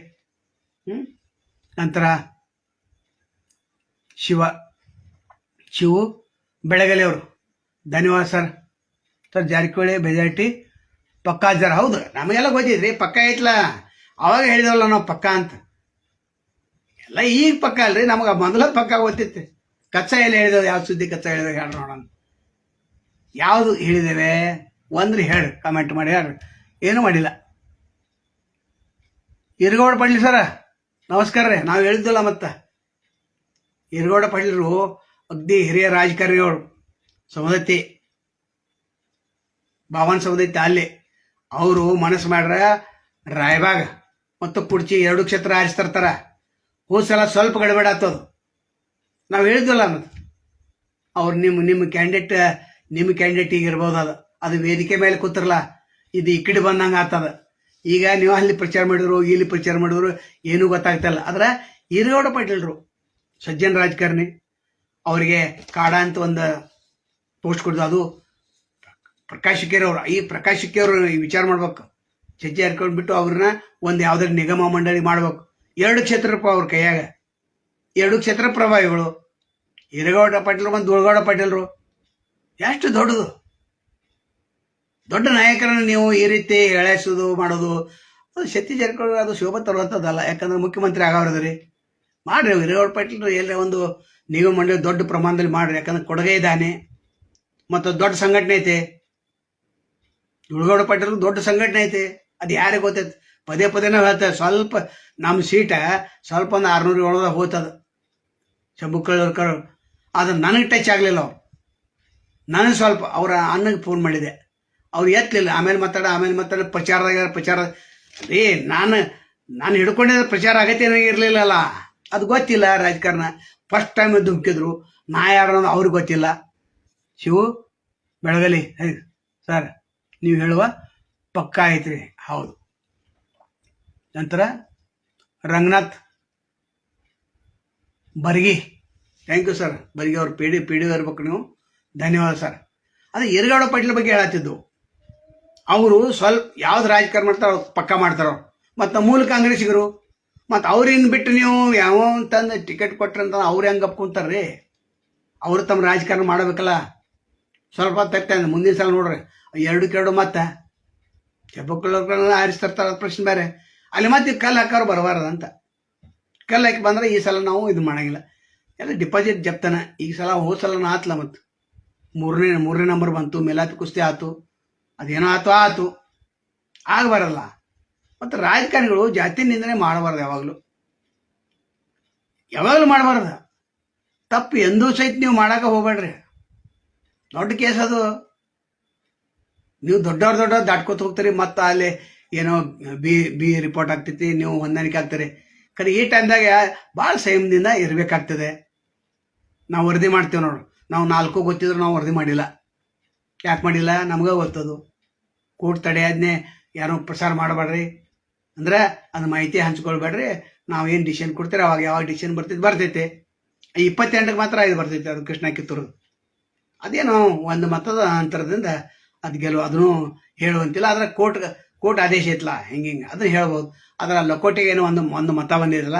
ನಂತರ ಶಿವು ಬೆಳಗಲಿ ಅವರು ಧನ್ಯವಾದ ಸರ್ ಜಾರಕಿಹೊಳಿ ಬೆಜಾಟಿ ಪಕ್ಕಾ ಜರ ಹೌದು ನಮಗೆಲ್ಲ ಗೊತ್ತಿದ್ರಿ ಪಕ್ಕ ಐತ್ಲ ಅವಾಗ ಹೇಳಿದವಲ್ಲ ನಾವು ಪಕ್ಕ ಅಂತ ಎಲ್ಲ ಈಗ ಪಕ್ಕ ಅಲ್ರಿ ನಮಗೆ ಮೊದಲ ಪಕ್ಕ ಗೊತ್ತಿತ್ತು. ಕಚ್ಚಾ ಎಲ್ಲಿ ಹೇಳಿದೆವು ಯಾವ ಸುದ್ದಿ ಕಚ್ಚಾ ಹೇಳಿದೆವು ಹೇಳಿ ನೋಡೋಣ ಯಾವುದು ಹೇಳಿದ್ದೇವೆ ಒಂದ್ರಿ ಹೇಳಿ ಕಮೆಂಟ್ ಮಾಡಿ ಹೇಳ್ರಿ. ಏನೂ ಮಾಡಿಲ್ಲ. ಇರಗೌಡ ಪಾಟೀಲ್ ಸರ ನಮಸ್ಕಾರ ರೀ. ನಾವು ಹೇಳಿದ್ದಲ್ಲ ಮತ್ತು ಇರಗೌಡ ಪಾಟೀಲರು ಅಗ್ದಿ ಹಿರಿಯ ರಾಜಕಾರಣಿಗಳು ಸವದತ್ತಿ ಬಾವನ್ ಸವದತ್ತಿ ಅಲ್ಲಿ ಅವರು ಮನಸ್ಸು ಮಾಡ್ರ ರಾಯಬಾಗ ಮತ್ತು ಕುಡ್ಚಿ 2 ಕ್ಷೇತ್ರ ಆರಿಸ್ತಿರ್ತಾರ. ಹೋದ ಸಲ ಸ್ವಲ್ಪ ಗಡಬಡ ಆಗ್ತದು. ನಾವು ಹೇಳಿದ್ವಲ್ಲ ಮತ್ತು ಅವ್ರು ನಿಮ್ಮ ಕ್ಯಾಂಡಿಡೇಟ್ ಈಗ ಇರ್ಬೋದು ಅದು ವೇದಿಕೆ ಮೇಲೆ ಕೂತಿರಲ್ಲ ಇದು ಈ ಕಡೆ ಬಂದಂಗೆ ಆಗ್ತದ. ಈಗ ನೀವು ಅಲ್ಲಿ ಪ್ರಚಾರ ಮಾಡಿದ್ರು ಇಲ್ಲಿ ಪ್ರಚಾರ ಮಾಡಿದ್ರು ಏನೂ ಗೊತ್ತಾಗ್ತಿಲ್ಲ. ಆದ್ರೆ ಇರಗೌಡ ಪಾಟೀಲರು ಸಜ್ಜನ ರಾಜಕಾರಣಿ ಅವರಿಗೆ ಕಾಡ ಅಂತ ಒಂದು ಪೋಸ್ಟ್ ಕೊಡ್ದು. ಅದು ಪ್ರಕಾಶ್ ಹುಕ್ಕೇರಿ ಅವರು ಈ ಪ್ರಕಾಶ್ ಹುಕ್ಕೇರಿ ಅವರು ವಿಚಾರ ಮಾಡ್ಬೇಕು. ಚರ್ಚೆ ಹರ್ಕೊಂಡು ಬಿಟ್ಟು ಅವ್ರನ್ನ ಒಂದು ಯಾವುದಾದ್ರು ನಿಗಮ ಮಂಡಳಿ ಮಾಡ್ಬೇಕು. 2 ಕ್ಷೇತ್ರಪ್ಪ ಅವ್ರ ಕೈಯಾಗ 2 ಕ್ಷೇತ್ರ ಪ್ರಭಾವಿಗಳು ಇರಗೌಡ ಪಾಟೀಲರು ಮತ್ತು ದುಳಗೌಡ ಪಾಟೀಲರು ಎಷ್ಟು ದೊಡ್ಡ ನಾಯಕರನ್ನು ನೀವು ಈ ರೀತಿ ಎಳೆಸೋದು ಮಾಡೋದು ಅದು ಸತೀಶ್ ಜಾರಕಿಹೊಳಿ ಅದು ಶೋಭೆ ತರುವಂಥದ್ದಲ್ಲ. ಯಾಕಂದ್ರೆ ಮುಖ್ಯಮಂತ್ರಿ ಆಗವ್ರದ್ರಿ ಮಾಡ್ರಿ. ಇರಗೌಡ ಪಾಟೀಲರು ಎಲ್ಲೇ ಒಂದು ನಿಗಮ ಮಂಡಳಿ ದೊಡ್ಡ ಪ್ರಮಾಣದಲ್ಲಿ ಮಾಡ್ರಿ. ಯಾಕಂದ್ರೆ ಕೊಡುಗೆ ಇದ್ದಾನೆ ಮತ್ತು ದೊಡ್ಡ ಸಂಘಟನೆ ಐತೆ. ದುಳಗೌಡ ಪಾಟೀಲ್ ದೊಡ್ಡ ಸಂಘಟನೆ ಐತೆ. ಅದು ಯಾರಿಗೆ ಗೊತ್ತೈತೆ ಪದೇ ನಾವು ಹೇಳ್ತೇವೆ. ಸ್ವಲ್ಪ ನಮ್ಮ ಸೀಟ ಸ್ವಲ್ಪ ಒಂದು 600 ಹೋಗ್ತದ ಶಂಭುಕಳ್ಳವ್ರ ಅದು ನನಗೆ ಟಚ್ ಆಗಲಿಲ್ಲ. ಅವ್ರು ನನಗೆ ಸ್ವಲ್ಪ ಅವರ ಅಣ್ಣಗೆ ಫೋನ್ ಮಾಡಿದೆ ಅವ್ರು ಎತ್ತಲಿಲ್ಲ. ಆಮೇಲೆ ಮಾತಾಡ ಪ್ರಚಾರ ರೀ ನಾನು ಹಿಡ್ಕೊಂಡಿದ್ದ ಪ್ರಚಾರ ಆಗತ್ತೆ ಇರಲಿಲ್ಲಲ್ಲ. ಅದು ಗೊತ್ತಿಲ್ಲ ರಾಜಕಾರಣ. ಫಸ್ಟ್ ಟೈಮ್ ಧುಮುಕಿದ್ರು ನಾ ಯಾರು ಅನ್ನೋದು ಅವ್ರಿಗೆ ಗೊತ್ತಿಲ್ಲ. ಶಿವು ಬೆಳಗಲಿ ಸರ್ ನೀವು ಹೇಳುವ ಪಕ್ಕ ಐತ್ರಿ ಹೌದು. ನಂತರ Ranganath Bargi thank you sir. Bargi ಅವ್ರು ಪಿ ಡಿ ಇರ್ಬೇಕು ನೀವು ಧನ್ಯವಾದ ಸರ್. ಅದೇ ಇರಗೌಡ ಪಾಟೀಲ್ ಬಗ್ಗೆ ಹೇಳತ್ತಿದ್ದು ಅವರು ಸ್ವಲ್ಪ ಯಾವ್ದು ರಾಜಕಾರಣ ಮಾಡ್ತಾರೋ ಪಕ್ಕ ಮಾಡ್ತಾರೋ ಮತ್ತು ಮೂಲ ಕಾಂಗ್ರೆಸ್ಸಿಗರು ಮತ್ತು ಅವ್ರಿನ್ ಬಿಟ್ಟು ನೀವು ಯಾವ ತಂದು ಟಿಕೆಟ್ ಕೊಟ್ರಂತ ಅವ್ರು ಹೆಂಗೆ ಅಪ್ಕೊಂತಾರ್ರಿ. ಅವರು ತಮ್ಮ ರಾಜಕಾರಣ ಮಾಡಬೇಕಲ್ಲ. ಸ್ವಲ್ಪ ತಕ್ಕ ಮುಂದಿನ ಸಲ ನೋಡ್ರಿ 2 ಮತ್ತೆ ಶಂಭುಕಳ್ಳವ್ರನ್ನ ಆರಿಸ್ತಿರ್ತಾರೆ. ಅದು ಪ್ರಶ್ನೆ ಬೇರೆ. ಅಲ್ಲಿ ಮತ್ತೆ ಕಲ್ಲು ಹಾಕೋರು ಬರಬಾರ್ದಂತ ಕಲ್ಲು ಹಾಕಿ ಬಂದರೆ ಈ ಸಲ ನಾವು ಇದು ಮಾಡೋಂಗಿಲ್ಲ. ಎಲ್ಲ ಡಿಪಾಸಿಟ್ ಜಪ್ತಾನೆ ಈ ಸಲ. ಹೋದ ಸಲ ಆತ್ಲ ಮತ್ತು ಮೂರನೇ ನಂಬರ್ ಬಂತು. ಮೇಲಾತಿ ಕುಸ್ತಿ ಆಯ್ತು. ಅದೇನೋ ಆಯ್ತು ಆಗಬಾರಲ್ಲ. ಮತ್ತು ರಾಜಕಾರಣಿಗಳು ಜಾತಿ ನಿಂದನೆ ಮಾಡಬಾರ್ದು. ಯಾವಾಗಲೂ ಮಾಡಬಾರ್ದು. ತಪ್ಪು ಎಂದೂ ಸಹಿತ ನೀವು ಮಾಡೋಕೆ ಹೋಗ್ಬೇಡ್ರಿ. ದೊಡ್ಡ ಕೇಸ್ ಅದು. ನೀವು ದೊಡ್ಡವ್ರು ದಾಟ್ಕೋತ ಹೋಗ್ತೀರಿ. ಮತ್ತು ಅಲ್ಲಿ ಏನೋ ಬಿ ರಿಪೋರ್ಟ್ ಆಗ್ತೈತಿ. ನೀವು ಹೊಂದಾಣಿಕೆ ಆಗ್ತೀರಿ. ಕರೆ ಈ ಟೈಮ್ದಾಗ ಭಾಳ ಸಂಯಮದಿಂದ ಇರಬೇಕಾಗ್ತದೆ. ನಾವು ವರದಿ ಮಾಡ್ತೀವಿ ನೋಡ್ರಿ. ನಾವು 4 ಗೊತ್ತಿದ್ರು ನಾವು ವರದಿ ಮಾಡಿಲ್ಲ. ಯಾಕೆ ಮಾಡಿಲ್ಲ ನಮ್ಗೆ ಗೊತ್ತದು. ಕೋರ್ಟ್ ತಡೆಯಾದ್ನೇ ಯಾರೋ ಪ್ರಸಾರ ಮಾಡಬೇಡ್ರಿ ಅಂದ್ರೆ ಅದು ಮಾಹಿತಿ ಹಂಚ್ಕೊಳ್ಬೇಡ್ರಿ. ನಾವು ಏನು ಡಿಸಿಷನ್ ಕೊಡ್ತೀರಿ ಅವಾಗ ಯಾವಾಗ ಡಿಸಿಷನ್ ಬರ್ತೈತೆ 28ಕ್ಕೆ ಮಾತ್ರ ಇದು ಬರ್ತೈತೆ. ಅದು ಕೃಷ್ಣ ಕಿತ್ತೂರು ಅದೇನೋ ಒಂದು ಮತದ ಅಂತರದಿಂದ ಅದು ಅದನ್ನು ಹೇಳುವಂತಿಲ್ಲ. ಆದರೆ ಕೋರ್ಟ್ ಆದೇಶ ಐತಲ್ಲ ಹಿಂಗೆ ಅದನ್ನು ಹೇಳ್ಬೋದು. ಅದರ ಲಕೋಟೆಗೆ ಏನೋ ಒಂದು ಮತ ಬಂದಿರಲ್ಲ.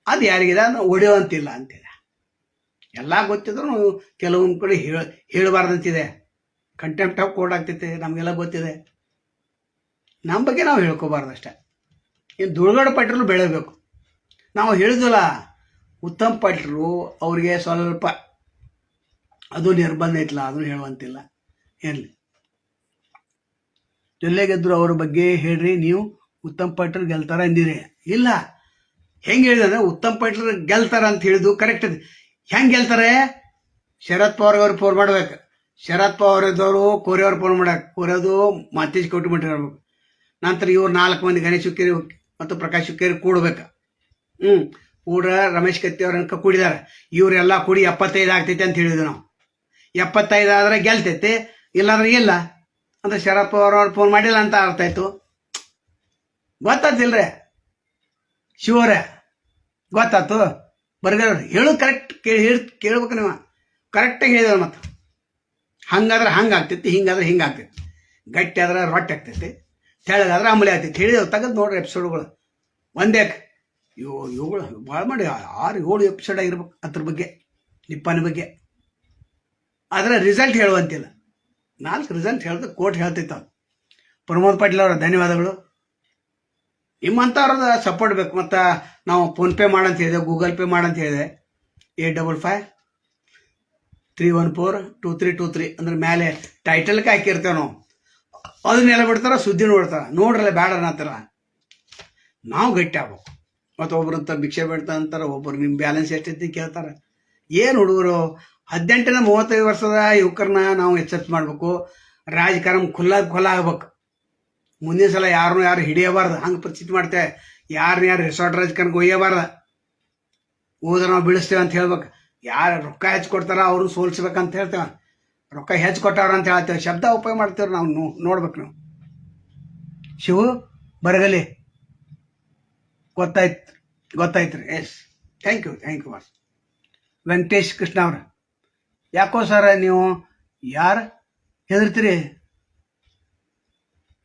ಅದು ಯಾರಿಗಿದೆ ಅದನ್ನು ಹೊಡೆಯುವಂತಿಲ್ಲ ಅಂತಿದೆ. ಎಲ್ಲ ಗೊತ್ತಿದ್ರು ಕೆಲವೊಂದು ಕಡೆ ಹೇಳಬಾರ್ದಂತಿದೆ. ಕಂಟೆಂಪ್ಟ್ ಆಫ್ ಕೋರ್ಟ್ ಆಗ್ತೈತೆ ನಮಗೆಲ್ಲ ಗೊತ್ತಿದೆ. ನಮ್ಮ ಬಗ್ಗೆ ನಾವು ಹೇಳ್ಕೋಬಾರ್ದು ಅಷ್ಟೇ. ಇನ್ನು ದುಳಗೌಡ ಪಾಟೀಲರು ಬೆಳಬೇಕು. ನಾವು ಹೇಳಿದ್ವಲ್ಲ ಉತ್ತಮ್ ಪಾಟೀಲರು ಅವ್ರಿಗೆ ಸ್ವಲ್ಪ ಅದು ನಿರ್ಬಂಧ ಐತಲ್ಲ ಅದನ್ನು ಹೇಳುವಂತಿಲ್ಲ. ಇರಲಿ ಜೊಲ್ಲೆಗೆದ್ರು ಅವ್ರ ಬಗ್ಗೆ ಹೇಳ್ರಿ. ನೀವು ಉತ್ತಮ್ ಪಾಟೀಲ್ ಗೆಲ್ತಾರ ಅಂದಿರಿ. ಇಲ್ಲ ಹೆಂಗೆ ಹೇಳಿದ್ರೆ ಉತ್ತಮ್ ಪಾಟೀಲ್ ಗೆಲ್ತಾರ ಅಂತ ಹೇಳಿದ್ದು ಕರೆಕ್ಟ್. ಹೆಂಗೆ ಗೆಲ್ತಾರೆ? ಶರದ್ ಪವಾರ್ ಅವ್ರಿಗೆ ಫೋನ್ ಮಾಡ್ಬೇಕು. ಶರದ್ ಪವಾರ್ ಇದ್ದವರು ಕೋರೆಯವ್ರು ಫೋನ್ ಮಾಡಕ್ಕೆ. ಕೋರೆಯೋದು ಮತ್ತೇಜ್ ಕೌಟುಂಬಿಟ್ಟು ಹೇಳ್ಬೇಕು. ನಂತರ ಇವ್ರು 4 ಮಂದಿ ಗಣೇಶ್ ಹುಕ್ಕೇರಿ ಮತ್ತು ಪ್ರಕಾಶ್ ಹುಕ್ಕೇರಿ ಕೂಡ್ಬೇಕು. ಕೂಡ ರಮೇಶ್ ಕತ್ತಿ ಅವ್ರ ಕೂಡಿದಾರೆ. ಇವರೆಲ್ಲ ಕೂಡಿ 75 ಆಗ್ತೈತೆ ಅಂತ ಹೇಳಿದ್ವಿ ನಾವು. 75 ಆದರೆ ಗೆಲ್ತೈತೆ, ಇಲ್ಲಾಂದ್ರೆ ಇಲ್ಲ ಅಂದ್ರೆ ಶರದ್ ಪವಾರ್ ಅವ್ರು ಫೋನ್ ಮಾಡಿಲ್ಲ ಅಂತ ಅರ್ಥ ಆಯ್ತು. ಗೊತ್ತಾತಿಲ್ರಿ ಶಿವರೇ? ಗೊತ್ತಾಯ್ತು. ಬರ್ಗವ್ರು ಹೇಳೋದು ಕರೆಕ್ಟ್ ಕೇಳ್ಬೇಕು ನೀವು. ಕರೆಕ್ಟಾಗಿ ಹೇಳಿದವ್ರು. ಮತ್ತು ಹಂಗಾದ್ರೆ ಹಂಗೆ ಆಗ್ತೈತಿ, ಹಿಂಗಾದ್ರೆ ಹಿಂಗೆ ಆಗ್ತೈತಿ. ಗಟ್ಟಿ ಆದ್ರೆ ರೊಟ್ಟಿ ಆಗ್ತೈತಿ, ತೆಳಗಾದ್ರೆ ಅಂಬಲಿ ಆಗ್ತೈತಿ. ಹೇಳಿದೆವು ತೆಗೆದು ನೋಡ್ರಿ ಎಪಿಸೋಡ್ಗಳು. ಒಂದೇ ಇವುಗಳು ಭಾಳ ಮಾಡಿ 6-7 ಎಪಿಸೋಡ್ ಆಗಿರ್ಬೇಕು ಅದ್ರ ಬಗ್ಗೆ, ನಿಪ್ಪಾಣಿ ಬಗ್ಗೆ. ಆದರೆ ರಿಸಲ್ಟ್ ಹೇಳುವಂತಿಲ್ಲ. 4 ರಿಸಲ್ಟ್ ಹೇಳಿದ್ರೆ ಕೋರ್ಟ್ ಹೇಳ್ತೈತೆ. ಪ್ರಮೋದ್ ಪಾಟೀಲ್ ಅವರ ಧನ್ಯವಾದಗಳು. ನಿಮ್ಮಂಥವ್ರದ ಸಪೋರ್ಟ್ ಬೇಕು. ಮತ್ತು ನಾವು ಫೋನ್ಪೇ ಮಾಡಂತ ಹೇಳಿದೆ, ಗೂಗಲ್ ಪೇ ಮಾಡಂತ ಹೇಳಿದೆ. 855-314-2323 ಅಂದ್ರೆ ಮೇಲೆ ಟೈಟಲ್ಗೆ ಹಾಕಿರ್ತೇವೆ ನಾವು. ಅದನ್ನೆಲ್ಲ ಬಿಡ್ತಾರ, ಸುದ್ದಿ ನೋಡ್ತಾರ. ನೋಡ್ರಲ್ಲ ಬೇಡ ಅನ್ನತ್ತಾರ. ನಾವು ಗಟ್ಟಿ ಆಗ್ಬೇಕು. ಮತ್ತು ಒಬ್ರಂತ ಭಿಕ್ಷೆ ಬೇಡ್ತಾ ಅಂತಾರೆ, ಒಬ್ಬರು ನಿಮ್ಮ ಬ್ಯಾಲೆನ್ಸ್ ಎಷ್ಟೈತಿ ಕೇಳ್ತಾರೆ. ಏನು ಹುಡುಗರು 18-35 ವರ್ಷದ ಯುವಕರನ್ನ ನಾವು ಎಚ್ಚರಿಕೆ ಮಾಡಬೇಕು. ರಾಜಕಾರಣ ಖುಲ್ಲ ಆಗ್ಬೇಕು. ಮುಂದಿನ ಸಲ ಯಾರು ಹಿಡಿಯಬಾರ್ದು. ಹಂಗೆ ಪರಿಸ್ಥಿತಿ ಮಾಡ್ತೇವೆ. ಯಾರು ರೆಸಾರ್ಟ್ ರಾಜಕಾರಣಕ್ಕೆ ಒಯ್ಯಬಾರ್ದು. ಹೋದ್ರೆ ನಾವು ಬೀಳಿಸ್ತೇವೆ ಅಂತ ಹೇಳ್ಬೇಕು. ಯಾರು ರೊಕ್ಕ ಹೆಚ್ಚು ಕೊಡ್ತಾರ ಅವ್ರನ್ನ ಸೋಲ್ಸ್ಬೇಕಂತ ಹೇಳ್ತೇವೆ. ರೊಕ್ಕ ಹೆಚ್ಚು ಕೊಟ್ಟವ್ರ ಅಂತ ಹೇಳ್ತೇವೆ. ಶಬ್ದ ಉಪಯೋಗ ಮಾಡ್ತೇವೆ ನಾವು. ನೋಡ್ಬೇಕು ನಾವು. ಶಿವು ಬರಗಲಿ ಗೊತ್ತಾಯ್ತು ರೀ. Yes, thank you boss. Venkatesh Krishna ಅವ್ರ, ಯಾಕೋ ಸರ ನೀವು ಯಾರು ಹೆದರ್ತೀರಿ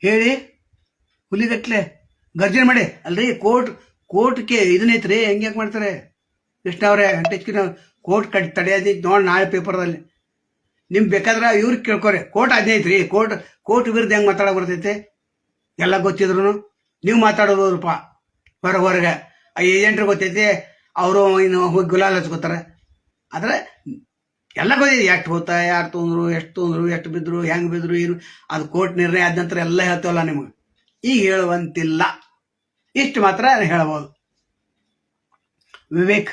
ಹೇಳಿ? ಹುಲಿಗಟ್ಲೆ ಗರ್ಜನೆ ಮಾಡಿ ಅಲ್ರಿ. ಕೋರ್ಟ್ಗೆ ಇದನ್ನೈತ್ರಿ, ಹೆಂಗೆ ಮಾಡ್ತಾರೆ ಕೃಷ್ಣ ಅವರೇ? ವೆಂಕಟೇಶ್ ಕೃಷ್ಣ ಕೋರ್ಟ್ ತಡೆಯೋದೈತಿ ನೋಡಿ ನಾಳೆ ಪೇಪರ್ದಲ್ಲಿ. ನಿಮ್ಗೆ ಬೇಕಾದ್ರೆ ಇವ್ರಿಗೆ ಕೇಳ್ಕೊರಿ. ಕೋರ್ಟ್ ಅದೈತ್ರಿ. ಕೋರ್ಟ್ ವಿರುದ್ಧ ಹೆಂಗೆ ಮಾತಾಡೋ ಬರ್ತೈತೆ? ಎಲ್ಲ ಗೊತ್ತಿದ್ರು ನೀವು ಮಾತಾಡೋದಪ್ಪ ಹೊರಗೆ. ಆ ಏಜೆಂಟ್ರಿಗೆ ಗೊತ್ತೈತಿ, ಅವರು ಇನ್ನು ಹೋಗಿ ಗುಲಾಲ್ ಹಚ್ಕೋತಾರೆ. ಆದರೆ ಎಲ್ಲ ಗೊತ್ತಿದೆ. ಎಷ್ಟು ಹೋಗ್ತಾ, ಯಾರು ತೊಂದರು, ಎಷ್ಟು ತೊಂದರು, ಎಷ್ಟು ಬಿದ್ದರು, ಹೆಂಗೆ ಬಿದ್ದರು, ಏನು ಅದು ಕೋರ್ಟ್ ನಿರ್ಣಯ ಆದ ನಂತರ ಎಲ್ಲ ಹೇಳ್ತೇವಲ್ಲ ನಿಮಗೆ. ಈಗ ಹೇಳುವಂತಿಲ್ಲ. ಇಷ್ಟು ಮಾತ್ರ ಹೇಳ್ಬೋದು. Vivek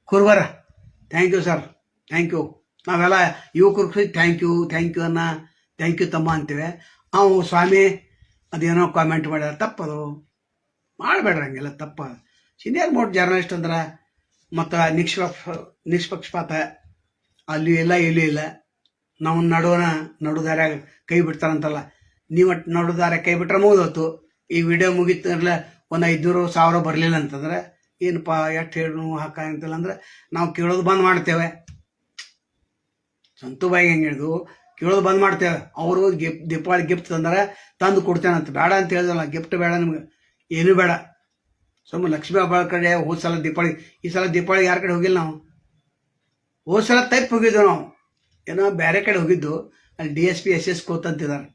Kurvara, thank you sir, thank you. ನಾವೆಲ್ಲ ಯುವಕರು ಥ್ಯಾಂಕ್ ಯು ಥ್ಯಾಂಕ್ ಯು ತಮ್ಮ ಅಂತೀವಿ. ನಾವು ಸ್ವಾಮಿ ಅದೇನೋ ಕಾಮೆಂಟ್ ಮಾಡ್ಯಾರ, ತಪ್ಪದು ಮಾಡಬೇಡ್ರಿ. ಹಂಗೆಲ್ಲ ತಪ್ಪ. ಸೀನಿಯರ್ ಮೋಸ್ಟ್ ಜರ್ನಲಿಸ್ಟ್ ಅಂದ್ರೆ ಮತ್ತು ನಿಷ್ಪಕ್ಷಪಾತ ಅಲ್ಲಿ ಇಲ್ಲ, ಇಲ್ಲಿ ಇಲ್ಲ. ನಾವು ನಡುದಾರ್ಯಾಗ ಕೈ ಬಿಡ್ತಾರಂತಲ್ಲ. ನೀವು ನಡುದಾರ ಕೈ ಬಿಟ್ರೆ ಮುಗಿದೋತು. ಈ ವಿಡಿಯೋ ಮುಗಿತಲ್ಲ, ಒಂದು 500-1000 ಬರಲಿಲ್ಲ ಅಂತಂದ್ರೆ ಏನಪ್ಪ ಎಷ್ಟು ಹೇಳು ಹಾಕಂತಿಲ್ಲ ಅಂದ್ರೆ ನಾವು ಕೇಳೋದು ಬಂದ್ ಮಾಡ್ತೇವೆ. ಸಂತು ಬಾಯಿಗೆ ಹೆಂಗೆ ಹಿಡಿದು ಕೇಳೋದು ಬಂದ್ ಮಾಡ್ತೇವೆ. ಅವರು ದೀಪಾವಳಿ ಗಿಫ್ಟ್ ತಂದು ಕೊಡ್ತೇನಂತ. ಬೇಡ ಅಂತ ಹೇಳಿದಲ್ಲ, ಗಿಫ್ಟ್ ಬೇಡ ನಿಮ್ಗೆ, ಏನೂ ಬೇಡ. ಸುಮ್ಮನೆ ಲಕ್ಷ್ಮೀ ಹಬ್ಬ ಕಡೆ ಹೋದ ಸಲ ದೀಪಾವಳಿ, ಈ ಸಲ ದೀಪಾವಳಿ ಯಾರ ಕಡೆ ಹೋಗಿಲ್ಲ ನಾವು. ಹೋದ ಸಲ ಹೋಗಿದ್ದೆವು ನಾವು, ಏನೋ ಬೇರೆ ಕಡೆ ಹೋಗಿದ್ದು. ಅಲ್ಲಿ DSP SS ಕೋತಂತಿದ್ದಾರೆ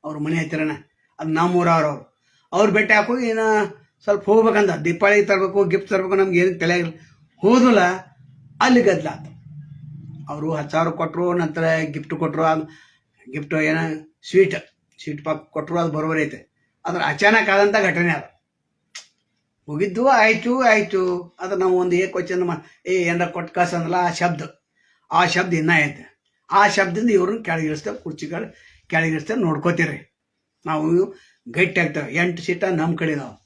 ಅವ್ರ ಮನೆ ಹತ್ತಿರನ. ಅದು ನಮ್ಮೂರವ್ರು. ಅವ್ರು ಭೇಟಿ ಹಾಕೋಗಿ ಏನೋ ಸ್ವಲ್ಪ ಹೋಗ್ಬೇಕಂದ. ದೀಪಾವಳಿಗೆ ತರಬೇಕು, ಗಿಫ್ಟ್ ತರಬೇಕು, ನಮ್ಗೆ ಏನು ತಲೆಯಾಗಿಲ್ಲ. ಹೋದಲ್ಲ, ಅಲ್ಲಿ ಗದ್ದಲ ಆಯ್ತು. ಅವರು 10,000 ಕೊಟ್ಟರು, ನಂತರ ಗಿಫ್ಟ್ ಕೊಟ್ಟರು. ಅದು ಗಿಫ್ಟ್ ಏನೋ ಸ್ವೀಟ್ ಪಾಕ್ ಕೊಟ್ಟರು. ಅದು ಬರೋಬರಿ ಐತೆ. ಅದ್ರ ಅಚಾನಕ್ ಆದಂಥ ಘಟನೆ ಅದು. ಹೋಗಿದ್ದು ಆಯಿತು. ಅದು ನಾವು ಒಂದು ಏಕವಚನ ಏನಾರ ಕೊಟ್ಟು ಕಳ್ಸಂದಲ್ಲ, ಆ ಶಬ್ದ ಇನ್ನೂ ಐತೆ. ಆ ಶಬ್ದದಿಂದ ಇವ್ರನ್ನ ಕೆಳಗಿಳಿಸ್ತೇವೆ, ಕುರ್ಚಿಗಳು ಕೆಳಗಿಳಿಸ್ತೇವೆ. ನೋಡ್ಕೋತೀರಿ ನಾವು ಗಟ್ಟಿ ಆಗ್ತೇವೆ. 8 ಸೀಟ ನಮ್ಮ ಕಡೆ ಇದಾವೆ.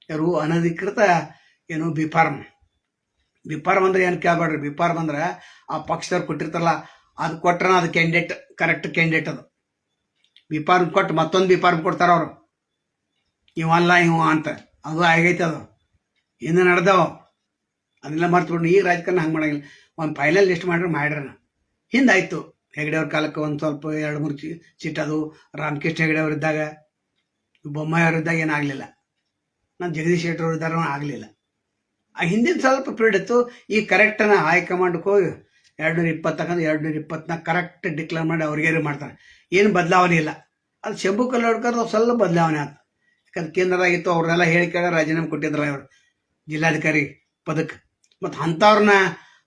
ಯಾರು ಅನಧಿಕೃತ ಏನು ಬಿಫಾರ್ಮ್ ಅಂದ್ರೆ ಏನು ಕೇಳಬೇಡ್ರಿ. ಬಿಫಾರ್ಮ್ ಅಂದ್ರೆ ಆ ಪಕ್ಷದವ್ರು ಕೊಟ್ಟಿರ್ತಾರಲ್ಲ, ಅದು ಕೊಟ್ರೆ ಅದು ಕ್ಯಾಂಡಿಡೇಟ್, ಕರೆಕ್ಟ್ ಕ್ಯಾಂಡಿಡೇಟ್. ಅದು ಬಿಫಾರ್ಮ್ ಕೊಟ್ಟು ಮತ್ತೊಂದು ಬಿಫಾರ್ಮ್ ಕೊಡ್ತಾರೆ ಅವರು. ಇವಲ್ಲ ಅಂತ ಅದು ಆಗೈತೆ. ಅದು ಹಿಂದೆ ನಡೆದವು. ಅದನ್ನೆಲ್ಲ ಮರ್ತ್ಬಿಟ್ಟು ಈಗ ರಾಜಕಾರಣ ಹಂಗೆ ಮಾಡೋಂಗಿಲ್ಲ. ಒಂದು ಫೈನಲ್ ಲಿಸ್ಟ್ ಮಾಡ್ರೆ ಹಿಂದಾಯ್ತು. ಹೆಗಡೆ ಅವ್ರ ಕಾಲಕ್ಕೆ ಒಂದು ಸ್ವಲ್ಪ 2-3 ಸೀಟ್ ಅದು. ರಾಮಕೃಷ್ಣ ಹೆಗಡೆ ಅವರಿದ್ದಾಗ, ಬೊಮ್ಮಾಯಿ ಅವರಿದ್ದಾಗ ಏನಾಗಲಿಲ್ಲ. ನಾನು ಜಗದೀಶ್ ಶೆಟ್ಟರ್ ಅವರಿದ್ದಾಗ ಆಗಲಿಲ್ಲ. ಆ ಹಿಂದಿನ ಸ್ವಲ್ಪ ಪೀರಿಯಡ್ ಇತ್ತು. ಈಗ ಕರೆಕ್ಟನ್ನ ಹೈಕಮಾಂಡ್ಗೆ ಹೋಗಿ 220 ಕರೆಕ್ಟ್ ಡಿಕ್ಲೇರ್ ಮಾಡಿ ಅವ್ರಿಗೆ ಮಾಡ್ತಾರೆ. ಏನು ಬದಲಾವಣೆ ಇಲ್ಲ. ಅದು ಶಂಭು ಕಲ್ಲೋಡ್ಕರ್ ಸ್ವಲ್ಪ ಬದಲಾವಣೆ ಆಯ್ತು. ಯಾಕಂದ್ರೆ ಕೇಂದ್ರದಾಗಿತ್ತು, ಅವ್ರನ್ನೆಲ್ಲ ಹೇಳಿಕೆಗಳ ರಾಜೀನಾಮೆ ಕೊಟ್ಟಿದ್ರಲ್ಲ ಇವರು ಜಿಲ್ಲಾಧಿಕಾರಿ ಪದಕ್ಕೆ. ಮತ್ತು ಅಂಥವ್ರನ್ನ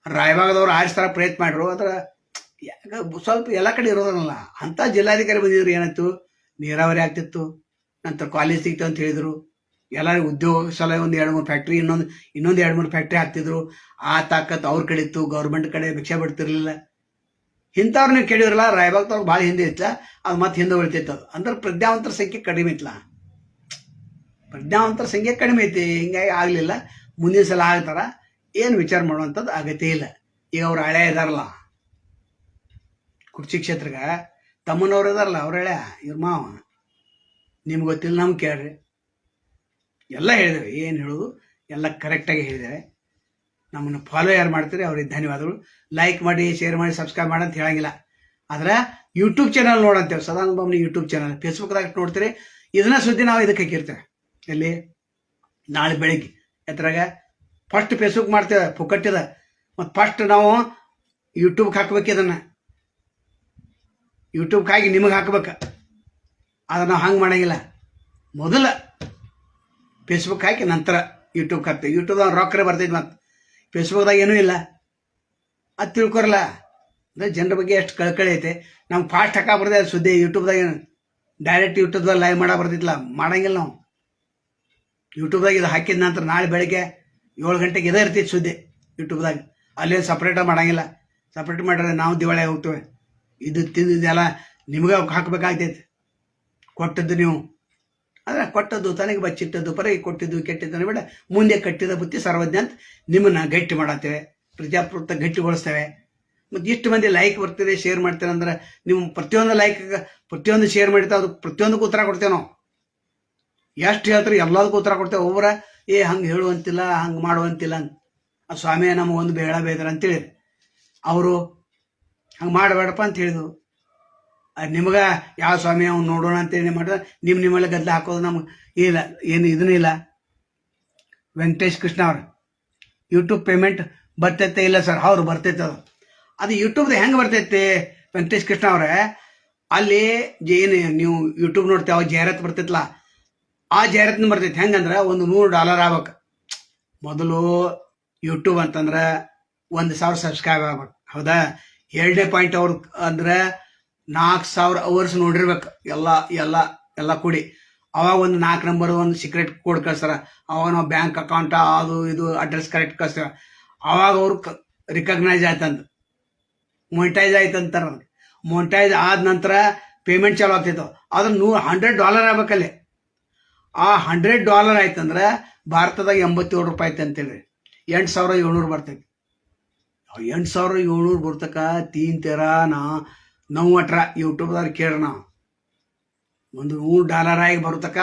ರಾಯಭಾಗದವ್ರು ಆರಿಸ್ತಾರ ಪ್ರಯತ್ನ ಮಾಡ್ರು. ಆದರೆ ಸ್ವಲ್ಪ ಎಲ್ಲ ಕಡೆ ಇರೋದನ್ನಲ್ಲ. ಅಂಥ ಜಿಲ್ಲಾಧಿಕಾರಿ ಬಂದಿದ್ರು, ಏನಾಯ್ತು, ನೀರಾವರಿ ಆಗ್ತಿತ್ತು. ನಂತರ ಕಾಲೇಜ್ ಸಿಗ್ತು ಅಂತ ಹೇಳಿದರು. ಎಲ್ಲರಿಗೂ ಉದ್ಯೋಗ ಸಲ ಒಂದು 2-3 ಫ್ಯಾಕ್ಟ್ರಿ, ಇನ್ನೊಂದು 2-3 ಫ್ಯಾಕ್ಟ್ರಿ ಹಾಕ್ತಿದ್ರು. ಆ ತಾಕತ್ತು ಅವ್ರ ಕಡೆ ಇತ್ತು. ಗೌರ್ಮೆಂಟ್ ಕಡೆ ಭಿಕ್ಷೆ ಬಿಡ್ತಿರ್ಲಿಲ್ಲ. ಇಂಥವ್ರನ್ನ ಕೇಳಿದ್ರಲ್ಲ, ರಾಯಭಾಗದವ್ರು ಭಾಳ ಹಿಂದೆ ಇತ್ತಲ್ಲ, ಅದು ಮತ್ತೆ ಹಿಂದೆ ಉಳಿತೈತೆ. ಅದು ಅಂದ್ರೆ ಪ್ರಜ್ಞಾವಂತರ ಸಂಖ್ಯೆ ಕಡಿಮೆ ಇತ್ತಲ್ಲ. ಪ್ರಜ್ಞಾವಂತರ ಸಂಖ್ಯೆ ಕಡಿಮೆ ಐತಿ. ಹಿಂಗಾಗಿ ಆಗಲಿಲ್ಲ. ಮುಂದಿನ ಸಲ ಆಗ್ತಾರ. ಏನು ವಿಚಾರ ಮಾಡುವಂಥದ್ದು ಅಗತ್ಯ ಇಲ್ಲ. ಈಗ ಅವ್ರು ಹಳೆ ಇದಾರಲ್ಲ ಕುರ್ಚಿ ಕ್ಷೇತ್ರಕ್ಕೆ, ತಮ್ಮನವ್ರು ಇದಾರಲ್ಲ, ಅವ್ರ ಹಳೆ ಇವ್ರ ಮಾವ. ನಿಮ್ಗೆ ಗೊತ್ತಿಲ್ಲ, ನಮ್ಗೆ ಕೇಳ್ರಿ. ಎಲ್ಲ ಹೇಳಿದ್ದೇವೆ. ಏನು ಹೇಳೋದು ಎಲ್ಲ ಕರೆಕ್ಟಾಗಿ ಹೇಳಿದ್ದೇವೆ. ನಮ್ಮನ್ನು ಫಾಲೋ ಯಾರು ಮಾಡ್ತೀರಿ ಅವ್ರಿಗೆ ಧನ್ಯವಾದಗಳು. ಲೈಕ್ ಮಾಡಿ, ಶೇರ್ ಮಾಡಿ, ಸಬ್ಸ್ಕ್ರೈಬ್ ಮಾಡಿ ಅಂತ ಹೇಳಂಗಿಲ್ಲ. ಆದ್ರೆ ಯೂಟ್ಯೂಬ್ ಚಾನಲ್ ನೋಡಂತೇವೆ, ಸದಾನಂದ ಬಾಬುನ ಯೂಟ್ಯೂಬ್ ಚಾನಲ್. ಫೇಸ್ಬುಕ್ದಾಗ ನೋಡ್ತೀರಿ, ಇದನ್ನ ಸುದ್ದಿ ನಾವು ಇದಕ್ಕೆ ಹಾಕಿರ್ತೇವೆ. ಎಲ್ಲಿ ನಾಳೆ ಬೆಳಿಗ್ಗೆ ಎತ್ತರಾಗ ಫಸ್ಟ್ ಫೇಸ್ಬುಕ್ ಮಾಡ್ತೇವೆ ಪುಕ್ಕಟ್ಟಿದ, ಮತ್ತು ಫಸ್ಟ್ ನಾವು ಯೂಟ್ಯೂಬ್ಗೆ ಹಾಕ್ಬೇಕು. ಇದನ್ನು ಯೂಟ್ಯೂಬ್ಗೆ ಹಾಕಿ ನಿಮಗೆ ಹಾಕ್ಬೇಕು. ಆದರೆ ನಾವು ಹಂಗೆ ಮಾಡಂಗಿಲ್ಲ. ಮೊದಲ ಫೇಸ್ಬುಕ್ ಹಾಕಿ ನಂತರ ಯೂಟ್ಯೂಬ್ಗೆ ಹಾಕ್ತೇವೆ. ಯೂಟ್ಯೂಬ್ದಾಗ ರೊಕ್ಕರೆ ಬರ್ತೈತೆ, ಮತ್ತು ಫೇಸ್ಬುಕ್ದಾಗ ಏನೂ ಇಲ್ಲ. ಅದು ತಿಳ್ಕೊರಲ್ಲ. ಅಂದರೆ ಜನರ ಬಗ್ಗೆ ಎಷ್ಟು ಕಳ್ಕಳಿ ಐತೆ. ನಮ್ಗೆ ಫಾಸ್ಟ್ ಹಾಕಾ ಬರ್ತದೆ ಅದು ಸುದ್ದಿ. ಯೂಟ್ಯೂಬ್ದಾಗ ಏನು ಡೈರೆಕ್ಟ್ ಯೂಟ್ಯೂಬ್ದಾಗ ಲೈವ್ ಮಾಡೋ ಬರ್ತಿತ್ತಲ್ಲ, ಮಾಡಂಗಿಲ್ಲ ನಾವು. ಯೂಟ್ಯೂಬ್ದಾಗ ಇದು ಹಾಕಿದ ನಂತರ ನಾಳೆ ಬೆಳಗ್ಗೆ 7 ಗಂಟೆಗೆ ಇದೇ ಇರ್ತೈತೆ ಸುದ್ದಿ ಯೂಟ್ಯೂಬ್ದಾಗ. ಅಲ್ಲೇನು ಸಪ್ರೇಟಾಗಿ ಮಾಡಂಗಿಲ್ಲ. ಸಪ್ರೇಟ್ ಮಾಡಿದ್ರೆ ನಾವು ದಿವಾಳಿ ಹೋಗ್ತೇವೆ. ಇದು ತಿಂದಿದ್ದೆಲ್ಲ ನಿಮ್ಗೆ ಹಾಕಬೇಕಾಗ್ತೈತೆ. ಕೊಟ್ಟದ್ದು ನೀವು, ಆದರೆ ಕೊಟ್ಟದ್ದು ತನಗೆ ಬಚ್ಚಿಟ್ಟದ್ದು ಪರಗೆ ಕೊಟ್ಟಿದ್ದು ಕೆಟ್ಟಿದ್ದನ್ನು ಬಿಡ ಮುಂದೆ ಕಟ್ಟಿದ ಬುತ್ತಿ ಸರ್ವಜ್ಞ ಅಂತ ನಿಮ್ಮನ್ನು ಗಟ್ಟಿ ಮಾಡತ್ತೇವೆ, ಪ್ರಜಾಪ್ರಭುತ್ವ ಗಟ್ಟಿಗೊಳಿಸ್ತೇವೆ. ಮತ್ತು ಇಷ್ಟು ಮಂದಿ ಲೈಕ್ ಬರ್ತೀರಿ, ಶೇರ್ ಮಾಡ್ತೀರಿ ಅಂದ್ರೆ ನೀವು ಪ್ರತಿಯೊಂದು ಲೈಕ್ ಪ್ರತಿಯೊಂದು ಶೇರ್ ಮಾಡಿರ್ತಾವೆ, ಅದು ಪ್ರತಿಯೊಂದಕ್ಕೂ ಉತ್ತರ ಕೊಡ್ತೇವೆ ನಾವು. ಎಷ್ಟು ಹೇಳ್ತಾರೆ ಎಲ್ಲದಕ್ಕೂ ಉತ್ತರ ಕೊಡ್ತೇವೆ. ಒಬ್ಬರ ಹಂಗೆ ಹೇಳುವಂತಿಲ್ಲ, ಹಂಗೆ ಮಾಡುವಂತಿಲ್ಲ ಅಂತ. ಆ ಸ್ವಾಮಿಯ ನಮಗೊಂದು ಬೇಡ ಬೇದ್ರ ಅಂತೇಳಿ ಅವರು ಹಂಗೆ ಮಾಡಬೇಡಪ್ಪ ಅಂತ ಹೇಳಿದ್ರು. ನಿಮ್ಗೆ ಯಾವ ಸ್ವಾಮಿ ಅವ್ನು ನೋಡೋಣ ಅಂತೇಳಿ ಮಾಡಿದ್ರೆ ನಿಮ್ಮಲ್ಲಿ ಗದ್ದಲ ಹಾಕೋದು ನಮ್ಗೆ ಇಲ್ಲ, ಏನು ಇದನ್ನೂ ಇಲ್ಲ. ವೆಂಕಟೇಶ್ ಕೃಷ್ಣ ಅವ್ರು ಯೂಟ್ಯೂಬ್ ಪೇಮೆಂಟ್ ಬರ್ತೈತೆ ಇಲ್ಲ ಸರ್? ಅವ್ರು ಬರ್ತೈತೆ. ಅದು ಯೂಟ್ಯೂಬ್ದು ಹೆಂಗೆ ಬರ್ತೈತೆ ವೆಂಕಟೇಶ್ ಕೃಷ್ಣ ಅವ್ರೆ? ಅಲ್ಲಿ ಏನು ನೀವು ಯೂಟ್ಯೂಬ್ ನೋಡ್ತೇವೆ, ಅವಾಗ ಜಾಹೀರಾತು ಬರ್ತೈತಲ್ಲ, ಆ ಜಾಹೀರಾತನ್ನ ಬರ್ತೈತೆ. ಹೆಂಗಂದ್ರೆ ಒಂದು $100 ಆಗ್ಬೇಕು. ಮೊದಲು ಯೂಟ್ಯೂಬ್ ಅಂತಂದ್ರೆ 1,000 ಸಬ್ಸ್ಕ್ರೈಬ್ ಆಗ್ಬೇಕು, ಹೌದಾ? 2ನೇ ಪಾಯಿಂಟ್ ಅವ್ರು ಅಂದ್ರೆ 4,000 ಅವರ್ಸ್ ನೋಡಿರ್ಬೇಕು ಎಲ್ಲ ಎಲ್ಲ ಎಲ್ಲ ಕೂಡಿ. ಅವಾಗ ಒಂದು 4 ನಂಬರ್ ಒಂದು ಸೀಕ್ರೆಟ್ ಕೋಡ್ ಕಳಿಸ್ತಾರೆ. ಅವಾಗ ನಾವು ಬ್ಯಾಂಕ್ ಅಕೌಂಟ ಅದು ಇದು ಅಡ್ರೆಸ್ ಕರೆಕ್ಟ್ ಕಳಿಸ್ತೇವೆ. ಅವಾಗ ಅವ್ರು ರಿಕಗ್ನೈಸ್ ಆಯ್ತಂತ, ಮೊನಿಟೈಸ್ ಆಯ್ತಂತಾರೆ. ಮೊನಿಟೈಸ್ ಆದ ನಂತರ ಪೇಮೆಂಟ್ ಚಾಲು ಆಗ್ತೈತೆ. ಅದ್ರ $100 ಆಗ್ಬೇಕಲ್ಲಿ. ಆ $100 ಆಯ್ತಂದ್ರೆ ಭಾರತದಾಗ $87 ಐತೆ ಅಂತೇಳಿ 8,700 ಬರ್ತೈತಿ. 8,700 ಬರ್ತಕ್ಕ ತೀನ್ ನಾವು ಅಟ್ರ ಯೂಟ್ಯೂಬ್ದಾಗ ಕೇಳ್ರ ನಾವು ಒಂದು $100 ಆಗಿ ಬರ್ತಕ್ಕ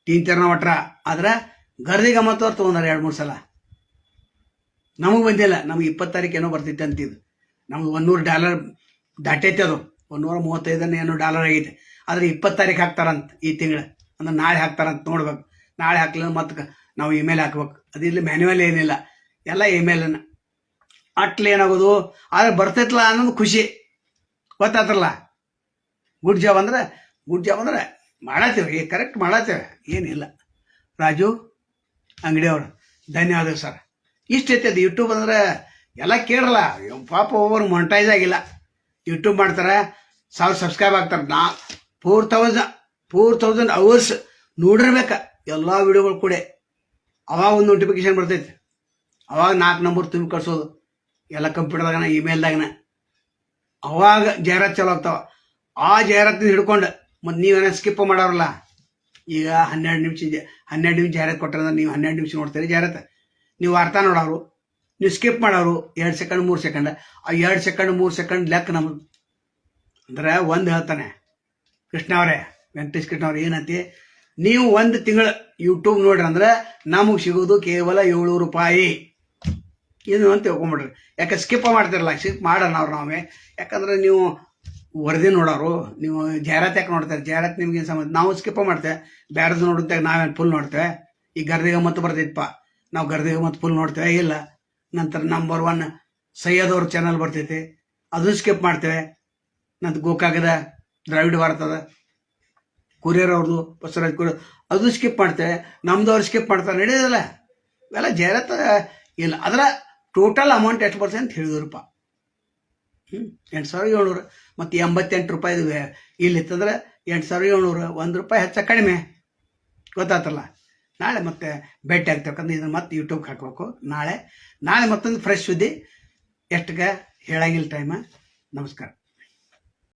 ತೀನ್ ನಾವು ಅಟ್ರ. ಆದ್ರೆ ಗರ್ದಿ ಗಮ್ಮತ್ತವ್ರು ತೊಗೊಂಡಾರೆ 2-3 ಸಲ. ನಮಗೆ ಬಂದಿಲ್ಲ. ನಮ್ಗೆ 20 ತಾರೀಕು ಏನೋ ಬರ್ತೈತೆ ಅಂತಿದ್ದು. ನಮ್ಗೆ $100 ದಾಟೈತೆ. ಅದು $135 ಏನೋ ಆಗೈತೆ. ಆದರೆ 20 ತಾರೀಕು ಹಾಕ್ತಾರಂತ ಈ ತಿಂಗಳು. ಅಂದ್ರೆ ನಾಳೆ ಹಾಕ್ತಾರಂತ ನೋಡ್ಬೇಕು. ನಾಳೆ ಹಾಕ್ಲಿಲ್ಲ ಮತ್ತೆ ನಾವು ಇಮೇಲ್ ಹಾಕ್ಬೇಕು. ಅದಿಲ್ಲ ಮ್ಯಾನ್ಯುವಲ್ ಏನಿಲ್ಲ, ಎಲ್ಲ ಇಮೇಲನ್ನು ಅಟ್ಲಿ ಏನಾಗೋದು. ಆದರೆ ಬರ್ತೈತಲ್ಲ ಅನ್ನೋದು ಖುಷಿ, ಗೊತ್ತಾತಲ್ಲ. ಗುಡ್ ಜಾಬ್ ಅಂದ್ರೆ ಮಾಡತ್ತೇವೆ, ಕರೆಕ್ಟ್ ಮಾಡತ್ತೇವೆ, ಏನಿಲ್ಲ. ರಾಜು ಅಂಗಡಿಯವರು ಧನ್ಯವಾದ ಸರ್. ಇಷ್ಟೈತೆ ಅದು ಯೂಟ್ಯೂಬ್ ಅಂದ್ರೆ. ಎಲ್ಲ ಕೇಳಲ್ಲ ಪಾಪ, ಒಬ್ಬರು ಮೊನಿಟೈಸ್ ಆಗಿಲ್ಲ. ಯೂಟ್ಯೂಬ್ ಮಾಡ್ತಾರೆ, 1000 ಸಬ್ಸ್ಕ್ರೈಬ್ ಆಗ್ತಾರೆ. 4,000 ಅವರ್ಸ್ ನೋಡಿರ್ಬೇಕ ಎಲ್ಲ ವಿಡಿಯೋಗಳು ಕೂಡ. ಅವಾಗ ಒಂದು ನೋಟಿಫಿಕೇಶನ್ ಬರ್ತೈತೆ. ಅವಾಗ 4 ನಂಬರ್ ತುಂಬಿ ಕಳ್ಸೋದು ಎಲ್ಲ ಕಂಪ್ಯೂಟರ್ದಾಗನ ಇಮೇಲ್ದಾಗನ. ಅವಾಗ ಜಾಹೀರಾತು ಚಲೋ ಆಗ್ತಾವ. ಆ ಜಾಹೀರಾತಿನ ಹಿಡ್ಕೊಂಡು ಮತ್ತು ನೀವೇನೋ ಸ್ಕಿಪ್ ಮಾಡೋರಲ್ಲ. ಈಗ 12 ನಿಮಿಷ ಜಾಹೀರಾತು ಕೊಟ್ಟರೆ ನೀವು 12 ನಿಮಿಷ ನೋಡ್ತೀರಿ ಜಾಹೀರಾತು. ನೀವು ಅರ್ಥ ನೋಡೋರು, ನೀವು ಸ್ಕಿಪ್ ಮಾಡೋರು 2 ಸೆಕೆಂಡ್ 3 ಸೆಕೆಂಡ್. ಆ 2 ಸೆಕೆಂಡ್ 3 ಸೆಕೆಂಡ್ ಲೆಕ್ಕ ನಮ್ಮದು. ಅಂದ್ರೆ ಒಂದು ಹೇಳ್ತಾನೆ ಕೃಷ್ಣ ಅವರೇ, ವೆಂಕಟೇಶ್ ಕೃಷ್ಣ ಅವ್ರೆ, ಏನಂತಿ ನೀವು 1 ತಿಂಗಳು ಯೂಟ್ಯೂಬ್ ನೋಡ್ರಿ ಅಂದ್ರೆ ನಮಗೆ ಸಿಗೋದು ಕೇವಲ $700 ಇದು ಅಂತ ತಿಳ್ಕೊಂಬಿಡ್ರಿ. ಯಾಕೆ ಸ್ಕಿಪ್ ಮಾಡ್ತಿರಲ್ಲ, ಸ್ಕಿಪ್ ಮಾಡೋಣ ಅವ್ರು ನಾವೇ. ಯಾಕಂದ್ರೆ ನೀವು ವರದಿ ನೋಡೋರು, ನೀವು ಜಾಹೀರಾತು ಯಾಕೆ ನೋಡ್ತಾರೆ? ಜಾಹೀರಾತು ನಿಮ್ಗೆ ಏನು ಸಂಬಂಧ? ನಾವು ಸ್ಕಿಪ್ ಮಾಡ್ತೇವೆ. ಬೇರೆದು ನೋಡುತ್ತಾಗ ನಾವೇನು ಫುಲ್ ನೋಡ್ತೇವೆ? ಈ ಗರ್ದಿಗೆ ಮತ್ತು ಬರ್ತೈತಪ್ಪ, ನಾವು ಗರ್ದಿಗೆ ಮತ್ತು ಫುಲ್ ನೋಡ್ತೇವೆ ಇಲ್ಲ. ನಂತರ ನಂಬರ್ 1 ಸೈಯದ್ ಅವ್ರ ಚಾನಲ್ ಬರ್ತೈತಿ, ಅದನ್ನು ಸ್ಕಿಪ್ ಮಾಡ್ತೇವೆ. ನಂತರ ಗೋಕಾಕದ ದ್ರಾವಿಡ ಭಾರತದ ಕುರಿಯರ್ ಅವ್ರದ್ದು ಬಸವರಾಜ್ ಕುರಿಯರ್ ಅದು ಸ್ಕಿಪ್ ಮಾಡ್ತೇವೆ. ನಮ್ದು ಅವ್ರು ಸ್ಕಿಪ್ ಮಾಡ್ತಾರೆ, ನಡೆಯೋದಿಲ್ಲ. ಇವೆಲ್ಲ ಜಾಹೀರಾತು ಇಲ್ಲ. ಅದರ ಟೋಟಲ್ ಅಮೌಂಟ್ ಎಷ್ಟು ಬರ್ತದೆ ಅಂತ ಹೇಳಿದ್ರಪ್ಪ. 8,700 ಮತ್ತು $88 ಇಲ್ಲಿತ್ತಂದ್ರೆ 8,700, $1 ಹೆಚ್ಚ ಕಡಿಮೆ, ಗೊತ್ತಾತಲ್ಲ. ನಾಳೆ ಮತ್ತೆ ಭೇಟಿ ಆಗ್ತಕ್ಕಂಥ ಇದನ್ನು ಮತ್ತೆ ಯೂಟ್ಯೂಬ್ಗೆ ಹಾಕಬೇಕು. ನಾಳೆ ಮತ್ತೊಂದು ಫ್ರೆಶ್ ಸುದ್ದಿ. ಎಷ್ಟಕ್ಕೆ ಹೇಳಂಗಿಲ್ಲ ಟೈಮ. ನಮಸ್ಕಾರ.